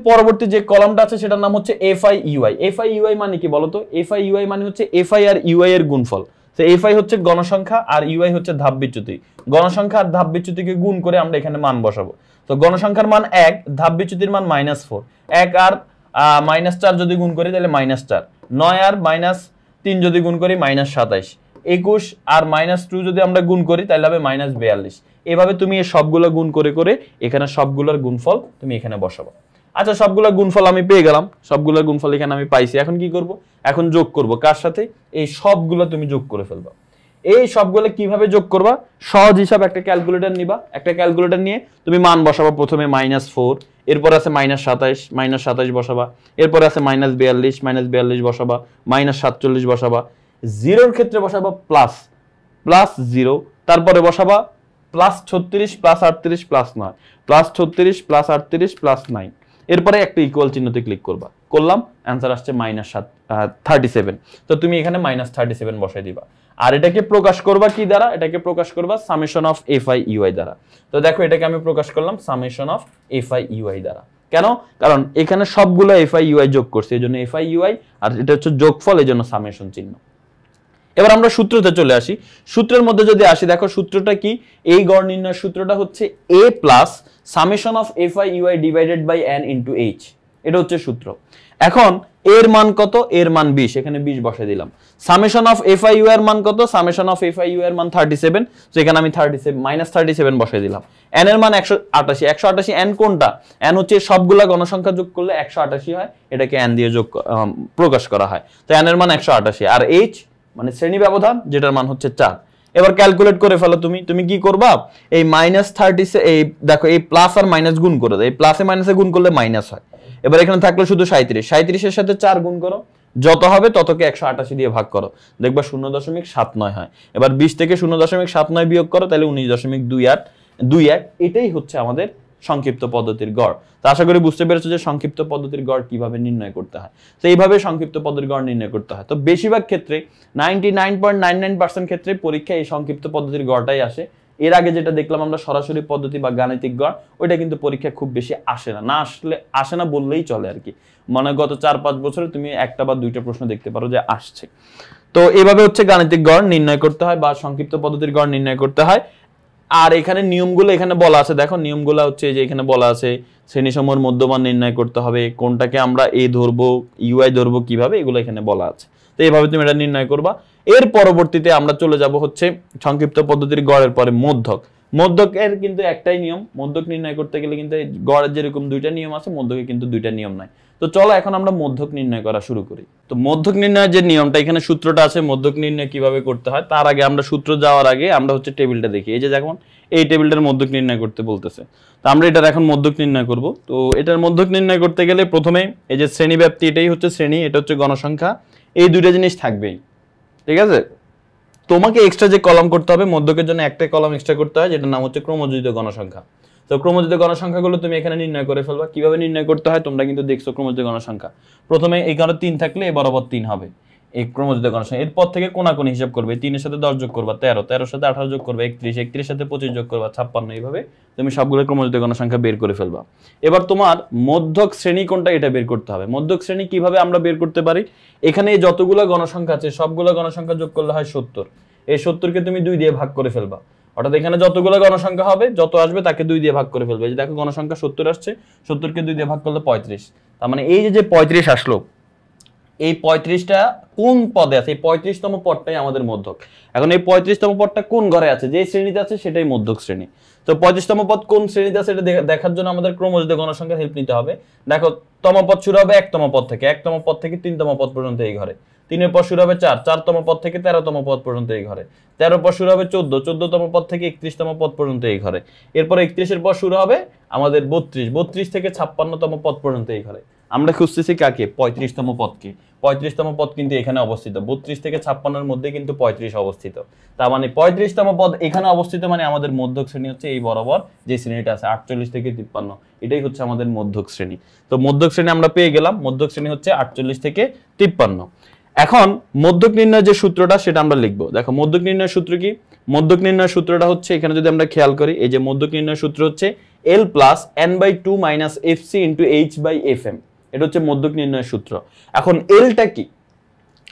পরবর্তী যে কলামটা আছে সেটার নাম হচ্ছে FI/UI। FI/UI মানে কি বলতো? FI/UI মানে হচ্ছে FI আর UI এর গুণফল। তো FI হচ্ছে গণসংখ্যা আর UI হচ্ছে ধাপ বিচ্যুতি। গণসংখ্যা আর ধাপ বিচ্যুতিকে গুণ করে আমরা এখানে মান বসাবো। তো গণসংখ্যার মান 1, ধাপ বিচ্যুতির মান -4, 1 আর -4 যদি গুণ করি তাহলে -4, 9 আর -3 যদি গুণ করি -27, 21 আর -2 যদি আমরা গুণ করি তাহলে হবে -42। এভাবে তুমি এই সবগুলো গুণ করে করে এখানে সবগুলোর গুণফল তুমি এখানে বসাবো। আচ্ছা, সবগুলোর গুণফল আমি পেয়ে গেলাম, সবগুলোর গুণফল এখানে আমি পাইছি। এখন কি করব? এখন যোগ করব। কার সাথে? এই সবগুলো তুমি যোগ করে ফেলবা। এই সবগুলো কিভাবে যোগ করবা? সহজ হিসাব, একটা ক্যালকুলেটর নিবা, একটা ক্যালকুলেটর নিয়ে তুমি মান বসাবা। প্রথমে -4, এরপর আছে -27 বসাবা, এরপর আছে -42 বসাবা, -47 বসাবা, জিরোর ক্ষেত্রে বসাবা +0, তারপরে বসাবা +36 +38 +9, +36 +38 +9, এরপরে একটা ইকুয়াল চিহ্নতে ক্লিক করবা। করলাম, অ্যান্সার আসছে -37। তো তুমি এখানে -37 বসাই দিবা। আর এটাকে প্রকাশ করবা কি দ্বারা? এটাকে প্রকাশ করবা সামেশন অফ FI/UI দ্বারা। তো দেখো, এটাকে আমি প্রকাশ করলাম সামেশন অফ FI/UI দ্বারা। কেন? কারণ এখানে সবগুলো FI/UI যোগ করছে, এই জন্য FI/UI, আর এটা হচ্ছে যোগফল, এই জন্য সামেশন চিহ্ন। এবার আমরা সূত্রতে চলে আসি। সূত্রের মধ্যে যদি আসি, দেখো সূত্রটা কি? এই গড় নির্ণয়ের সূত্রটা হচ্ছে A plus summation of FI/UI divided by n into h, এটা হচ্ছে সূত্র। এখন এর মান কত? এর মান 20, এখানে 20 বসাই দিলাম। সামেশন অফ FI/UI এর মান কত? সামেশন অফ FI/UI এর মান 37, তো এখানে আমি -37 বসাই দিলাম। n এর মান 188 n কোনটা? n হচ্ছে সবগুলা গণসংখ্যা যোগ করলে 188 হয়, এটাকে n দিয়ে যোগ প্রকাশ করা হয়। তো n এর মান 188, আর h মানে শ্রেণী ব্যবধান, যেটার মান হচ্ছে 4। এবার ক্যালকুলেট করে ফেলো। তুমি কি করবা? এই -30, এই দেখো এই প্লাস আর মাইনাস গুণ করে দাও, এই প্লাসে মাইনাসে গুণ করলে মাইনাস হয়। এবার এখানে থাকলো শুধু 37 এর সাথে 4 গুণ করো, যত হবে ততকে 188 দিয়ে ভাগ করো, দেখবা 0.79 হয়। এবার 20 থেকে 0.79 বিয়োগ করো, তাহলে 19.2821। এটাই হচ্ছে আমাদের সংক্ষিপ্ত পদ্ধতির গড়। তো আশা করি বুঝতে পেরেছো যে সংক্ষিপ্ত পদ্ধতির গড় কিভাবে নির্ণয় করতে হয়। তো এইভাবে সংক্ষিপ্ত পদ্ধতির গড় নির্ণয় করতে হয়। তো বেশিরভাগ ক্ষেত্রে 99.99% ক্ষেত্রে পরীক্ষায় এই সংক্ষিপ্ত পদ্ধতির গড়টাই আসে। এর আগে যেটা দেখলাম আমরা সরাসরি পদ্ধতি বা গাণিতিক গড়, ওইটা কিন্তু পরীক্ষায় খুব বেশি আসে না, আসে না বললেই চলে আর কি। মানে গত 4-5 বছরে তুমি একটা বা দুইটা প্রশ্ন দেখতে পারো যে আসছে। তো এভাবে হচ্ছে গাণিতিক গড় নির্ণয় করতে হয় বা সংক্ষিপ্ত পদ্ধতির গড় নির্ণয় করতে হয়। আর এখানে নিয়মগুলো এখানে বলা আছে, দেখো নিয়মগুলো হচ্ছে যে এখানে বলা আছে শ্রেণীসমূহের মধ্যমান নির্ণয় করতে হবে, কোনটাকে আমরা এ ধরবো, ইউআই ধরবো কিভাবে, এগুলো এখানে বলা আছে। তো এইভাবে তুমি এটা নির্ণয় করবা। এর পরবর্তীতে আমরা চলে যাব হচ্ছে সংক্ষিপ্ত পদ্ধতির গড়ের পরে মধ্যক। মধ্যকের কিন্তু একটাই নিয়ম, মধ্যক নির্ণয় করতে গেলে কিন্তু গড়ের যেরকম দুইটা নিয়ম আছে, মধ্যকে কিন্তু দুইটা নিয়ম নাই। তো চলো এখন আমরা মধ্যক নির্ণয় করা শুরু করি। তো মধ্যক নির্ণয়ের যে নিয়মটা, এখানে সূত্রটা আছে মধ্যক নির্ণয় কিভাবে করতে হয়। তার আগে আমরা সূত্র যাওয়ার আগে আমরা হচ্ছে টেবিলটা দেখি। এই যে দেখুন, এই টেবিলটার মধ্যক নির্ণয় করতে বলতেছে। তো আমরা এটার এখন মধ্যক নির্ণয় করব। তো এটার মধ্যক নির্ণয় করতে গেলে প্রথমে এই যে শ্রেণী ব্যাপ্তি, এটাই হচ্ছে শ্রেণী, এটা হচ্ছে গণসংখ্যা, এই দুইটা জিনিস থাকবেই, ঠিক আছে। তোমাকে এক্সট্রা যে কলাম করতে হবে, মধ্যকের জন্য একটা কলাম এক্সট্রা করতে হয়, যেটার নাম হচ্ছে ক্রমযোজিত গণসংখ্যা। তো ক্রমযোজিত গণসংখ্যাগুলো তুমি এখানে নির্ণয় করে ফেলবা। কিভাবে নির্ণয় করতে হয় তোমরা কিন্তু দেখছো। ক্রমযোজিত গণসংখ্যা প্রথমে এখানে 3 থাকলে এ বরাবর 3 হবে এই ক্রমযোজিত গণসংখ্যা। এরপর থেকে কোনাকুনি হিসাব করবে, 3 এর সাথে 10 যোগ করবা 13, 13 সাথে 18 যোগ করবে 31, 31 সাথে 25 যোগ করবা 56। এইভাবে তুমি সবগুলো ক্রমযোজিত গণসংখ্যা বের করে ফেলবা। এবার তোমার মধ্যক শ্রেণী কোনটা এটা বের করতে হবে। মধ্যক শ্রেণী কিভাবে আমরা বের করতে পারি, এখানে যতগুলো গণসংখ্যা আছে সবগুলো গণসংখ্যা যোগ করলে হয় 70। এই 70কে তুমি 2 দিয়ে ভাগ করে ফেলবা, অর্থাৎ এখানে যতগুলো গণসংখ্যা হবে, যত আসবে তাকে 2 দিয়ে ভাগ করে ফেলবে। এই যে দেখো গণসংখ্যা 70 আসছে, 70কে 2 দিয়ে ভাগ করলে 35। তার মানে এই যে 35 আসলো, এই 35টা কোন পদে আছে, এই 35তম পদটাই আমাদের মধ্যক। এখন এই 35তম পদটা কোন ঘরে আছে, যে শ্রেণীতে আছে সেটাই মধ্যক শ্রেণী। তো 35তম পদ কোন শ্রেণীতে আছে এটা দেখার জন্য আমাদের ক্রমযোজিত গণসংখ্যার হেল্প নিতে হবে। দেখো তম পদ শুরু হবে 1তম পদ থেকে, 1তম পদ থেকে 3তম পদ পর্যন্ত এই ঘরে। 3 পর শুরু হবে 4, 4তম পদ থেকে 13তম পদ পর্যন্ত এই ঘরে। 13 পর শুরু হবে 14, 14তম পদ থেকে 31তম পদ পর্যন্ত এই ঘরে। এরপর 31 এর পর শুরু হবে আমাদের 32, 32 থেকে 56তম পদ পর্যন্ত এই ঘরে। আমরা খুঁজতেছি কাকে, 35তম পদকে। 35তম পদ কিন্তু এখানে অবস্থিত, 32 থেকে 56 এর মধ্যে কিন্তু 35 অবস্থিত। তার মানে 35তম পদ এখানে অবস্থিত, মানে আমাদের মধ্যক শ্রেণী হচ্ছে এই বরাবর যে শ্রেণীটা আছে 48 থেকে 53, এটাই হচ্ছে আমাদের মধ্যক শ্রেণী। তো মধ্যক শ্রেণী আমরা পেয়ে গেলাম, মধ্যক শ্রেণী হচ্ছে 48 থেকে 53। এখন মধ্যক নির্ণয়ের যে সূত্রটা সেটা আমরা লিখবো। দেখো মধ্যক নির্ণয়ের সূত্র কি, মধ্যক নির্ণয়ের সূত্রটা হচ্ছে, এখানে যদি আমরা খেয়াল করি, এই যে মধ্যক নির্ণয়ের সূত্র হচ্ছে L plus n/2 minus fc into h/fm, এটা হচ্ছে মধ্যক নির্ণয়ের সূত্র। এখন এলটা কি,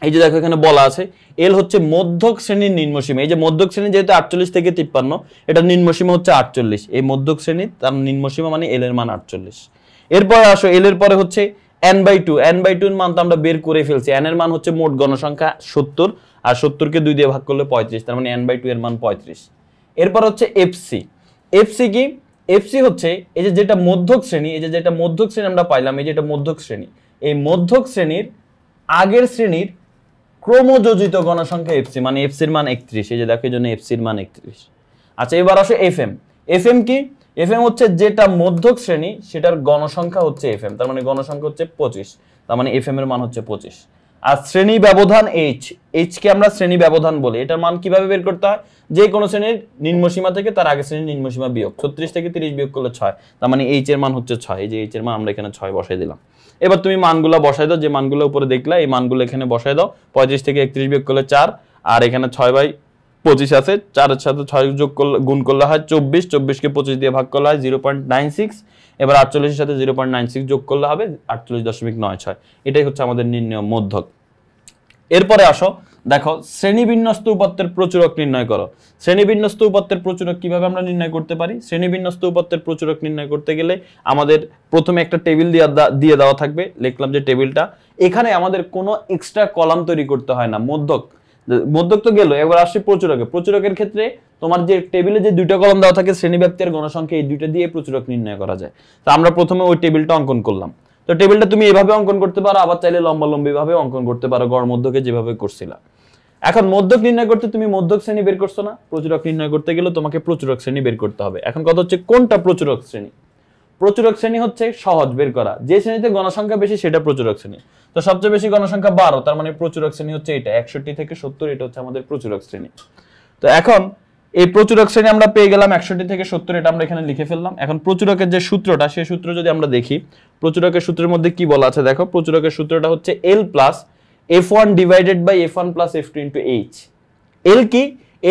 এই যে দেখো এখানে বলা আছে এল হচ্ছে মধ্যক শ্রেণীর নিম্নসীমা। এই যে মধ্যক শ্রেণী যেহেতু 48 থেকে 53, এটা নিম্নসীমা হচ্ছে 48। এই মধ্যক শ্রেণী তার নিম্নসীমা মানে এল এর মান 48। এরপরে আসো এল এর পরে হচ্ছে n/2, n/2 এর মান তো আমরা বের করে ফেলছি। n এর মান হচ্ছে মোট গণসংখ্যা 70, আর 70কে 2 দিয়ে ভাগ করলে 35, তার মানে n/2 এর মান 35। এরপর হচ্ছে এফসি, এফসি কি, এফসি হচ্ছে এই যে যেটা মধ্যক শ্রেণী, এই যে যেটা মধ্যক শ্রেণী আমরা পাইলাম, এই যে এটা মধ্যক শ্রেণী, এই মধ্যক শ্রেণীর আগের শ্রেণীর ক্রমযোজিত গণসংখ্যা এফসি, মানে এফসির মান 31। এই যে দেখো এই জন্য এফসির মান 31। আচ্ছা এবার আসো এফএম, এফএম কি, এফএম হচ্ছে যেটা মধ্যক শ্রেণী সেটার গণসংখ্যা হচ্ছে এফএম, তার মানে গণসংখ্যা হচ্ছে 25, তার মানে এফএম এর মান হচ্ছে 25। আর শ্রেণী ব্যবধান এইচ, এইচ কে আমরা শ্রেণী ব্যবধান বলি। এটার মান কিভাবে বের করতে হয়, যে কোনো শ্রেণীর নিম্নসীমা থেকে তার আগের শ্রেণীর নিম্নসীমা বিয়োগ, 36 থেকে 30 বিয়োগ করলে 6, তার মানে এইচ এর মান হচ্ছে 6। এই যে এইচ এর মান আমরা এখানে 6 বসাই দিলাম। এবার তুমি মানগুলো বসাই দাও, যে মানগুলো উপরে দেখলা এই মানগুলো এখানে বসাই দাও। 35 থেকে 31 বিয়োগ করলে 4, আর এখানে 6/25 আছে, 4 এর সাথে 6 যোগ করলে গুণ করলে হয় 24, 24কে 25 দিয়ে ভাগ করলে হয় 0.96। এবার 48 এর সাথে 0.96 যোগ করলে হবে 48.96। এটাই হচ্ছে আমাদের নির্ণয় মধ্যক। এরপরে আসো দেখো শ্রেণীবিন্যস্ত উপাত্তের প্রচুরক নির্ণয় করো। শ্রেণীবিন্যস্ত উপাত্তের প্রচুরক কিভাবে আমরা নির্ণয় করতে পারি, শ্রেণীবিন্যস্ত উপাত্তের প্রচুরক নির্ণয় করতে গেলে আমাদের প্রথমে একটা টেবিল দিয়ে দেওয়া থাকবে। লিখলাম যে টেবিলটা, এখানে আমাদের কোনো এক্সট্রা কলাম তৈরি করতে হয় না। মধ্যক, মধ্যক তো গেল, এবার আসছে প্রচুরকে। প্রচুরকের ক্ষেত্রে তোমার যে টেবিলে যে দুইটা কলাম দেওয়া থাকে শ্রেণী ব্যাপ্তি আর গণসংখ্যা, এই দুইটা দিয়ে প্রচুরক নির্ণয় করা যায়। তো আমরা প্রথমে ওই টেবিলটা অঙ্কন করলাম। তো টেবিলটা তুমি এভাবে অঙ্কন করতে পারো, আবার চাইলে লম্বালম্বি ভাবে অঙ্কন করতে পারো, গড় মধ্যকে যেভাবে করছিলা। এখন মধ্যক নির্ণয় করতে তুমি মধ্যক শ্রেণী বের করছো না, প্রচুরক নির্ণয় করতে গেলে তোমাকে প্রচুরক শ্রেণী বের করতে হবে। এখন কথা হচ্ছে কোনটা প্রচুরক শ্রেণী। প্রচুরক শ্রেণী হচ্ছে সহজ বের করা, যে শ্রেণীতে গণসংখ্যা বেশি সেটা প্রচুরক শ্রেণী। তো সবচেয়ে বেশি গণসংখ্যা 12, তার মানে প্রচুরক শ্রেণী হচ্ছে এটা 61 থেকে 70, এটা হচ্ছে আমাদের প্রচুরক শ্রেণী। তো এখন এই প্রচুরক শ্রেণী আমরা পেয়ে গেলাম 61 থেকে 70, এটা আমরা এখানে লিখে ফেললাম। এখন প্রচুরকের যে সূত্রটা, সেই সূত্র যদি আমরা দেখি, প্রচুরকের সূত্রের মধ্যে কি বলা আছে দেখো। প্রচুরকের সূত্রটা হচ্ছে L plus f1 divided by f1 plus f2 into h। L কি,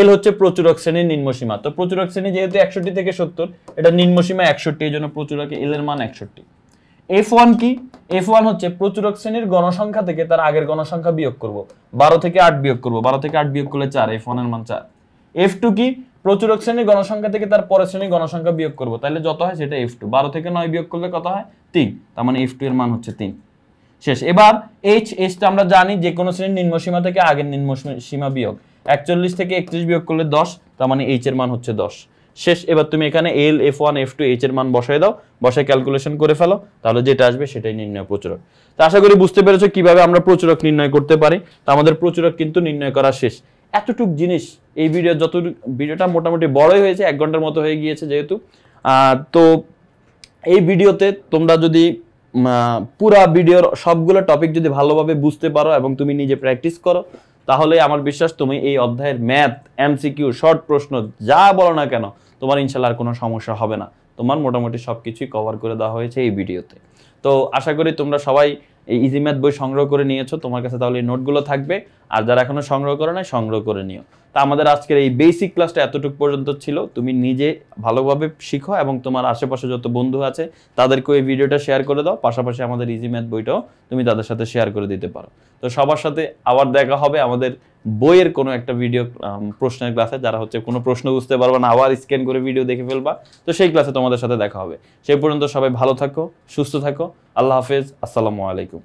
L হচ্ছে প্রচুরক শ্রেণীর নিম্নসীমা। তো প্রচুরক শ্রেণী যেহেতু 61 থেকে 70, এটা নিম্নসীমা 61, এই জন্য প্রচুরকে L এর মান 61। f1 কি, f1 হচ্ছে প্রচুরক শ্রেণীর গণসংখ্যা থেকে তার আগের গণসংখ্যা বিয়োগ করব, 12 থেকে 8 বিয়োগ করব, 12 থেকে 8 বিয়োগ করলে 4, f1 এর মান 4। f2 কি, প্রচুরক শ্রেণীর গণসংখ্যা থেকে তার পরের শ্রেণীর গণসংখ্যা বিয়োগ করব, তাহলে যত হয় সেটা f2, 12 থেকে 9 বিয়োগ করলে কত হয় 3, তার মানে f2 এর মান হচ্ছে 3। শেষ। এবার h টা আমরা জানি যে কোনো শ্রেণীর নিম্নসীমা থেকে আগের নিম্নসীমা বিয়োগ, 41 থেকে 31 বিয়োগ করলে 10, তার মানে h এর মান হচ্ছে 10। শেষ। এবার তুমি এখানে এল, F1, F2, H এর মান বসায় দাও, বসায় ক্যালকুলেশন করে ফেলো, তাহলে যেটা আসবে সেটাই নির্ণয় প্রচুরক। তো আশা করি বুঝতে পেরেছো কিভাবে আমরা প্রচুরক নির্ণয় করতে পারি। তো আমাদের প্রচুরক কিন্তু নির্ণয় করা শেষ। এতটুক জিনিস এই ভিডিওটা মোটামুটি বড়ই হয়েছে, 1 ঘন্টার মতো হয়ে গিয়েছে যেহেতু। তো এই ভিডিওতে তোমরা যদি পুরা ভিডিওর সবগুলো টপিক যদি ভালোভাবে বুঝতে পারো এবং তুমি নিজে প্র্যাকটিস করো, তাহলে আমার বিশ্বাস তুমি এই অধ্যায়ের ম্যাথ, এমসিকিউ, শর্ট প্রশ্ন যা বলো না কেন তোমার ইনশাল্লাহ আর কোনো সমস্যা হবে না। তোমার মোটামুটি সবকিছুই কভার করে দেওয়া হয়েছে এই ভিডিওতে। তো আশা করি তোমরা সবাই এই ইজি ম্যাথ বই সংগ্রহ করে নিয়েছো, তোমার কাছে তাহলে এই নোটগুলো থাকবে। আর যারা এখনো সংগ্রহ করে নাই সংগ্রহ করে নিও। তা আমাদের আজকের এই বেসিক ক্লাসটা এতটুকু পর্যন্ত ছিল। তুমি নিজে ভালোভাবে শিখো এবং তোমার আশেপাশে যত বন্ধু আছে তাদেরকে এই ভিডিওটা শেয়ার করে দাও। পাশাপাশি আমাদের ইজি ম্যাথ বইটাও তুমি তাদের সাথে শেয়ার করে দিতে পারো। তো সবার সাথে আবার দেখা হবে আমাদের বইয়ের কোনো একটা ভিডিও প্রশ্নের ক্লাসে। যারা হচ্ছে কোনো প্রশ্ন বুঝতে পারবে না আবার স্ক্যান করে ভিডিও দেখে ফেলবা, তো সেই ক্লাসে তোমাদের সাথে দেখা হবে। সেই পর্যন্ত সবাই ভালো থাকো, সুস্থ থাকো। আল্লাহ হাফেজ, আসসালামু আলাইকুম।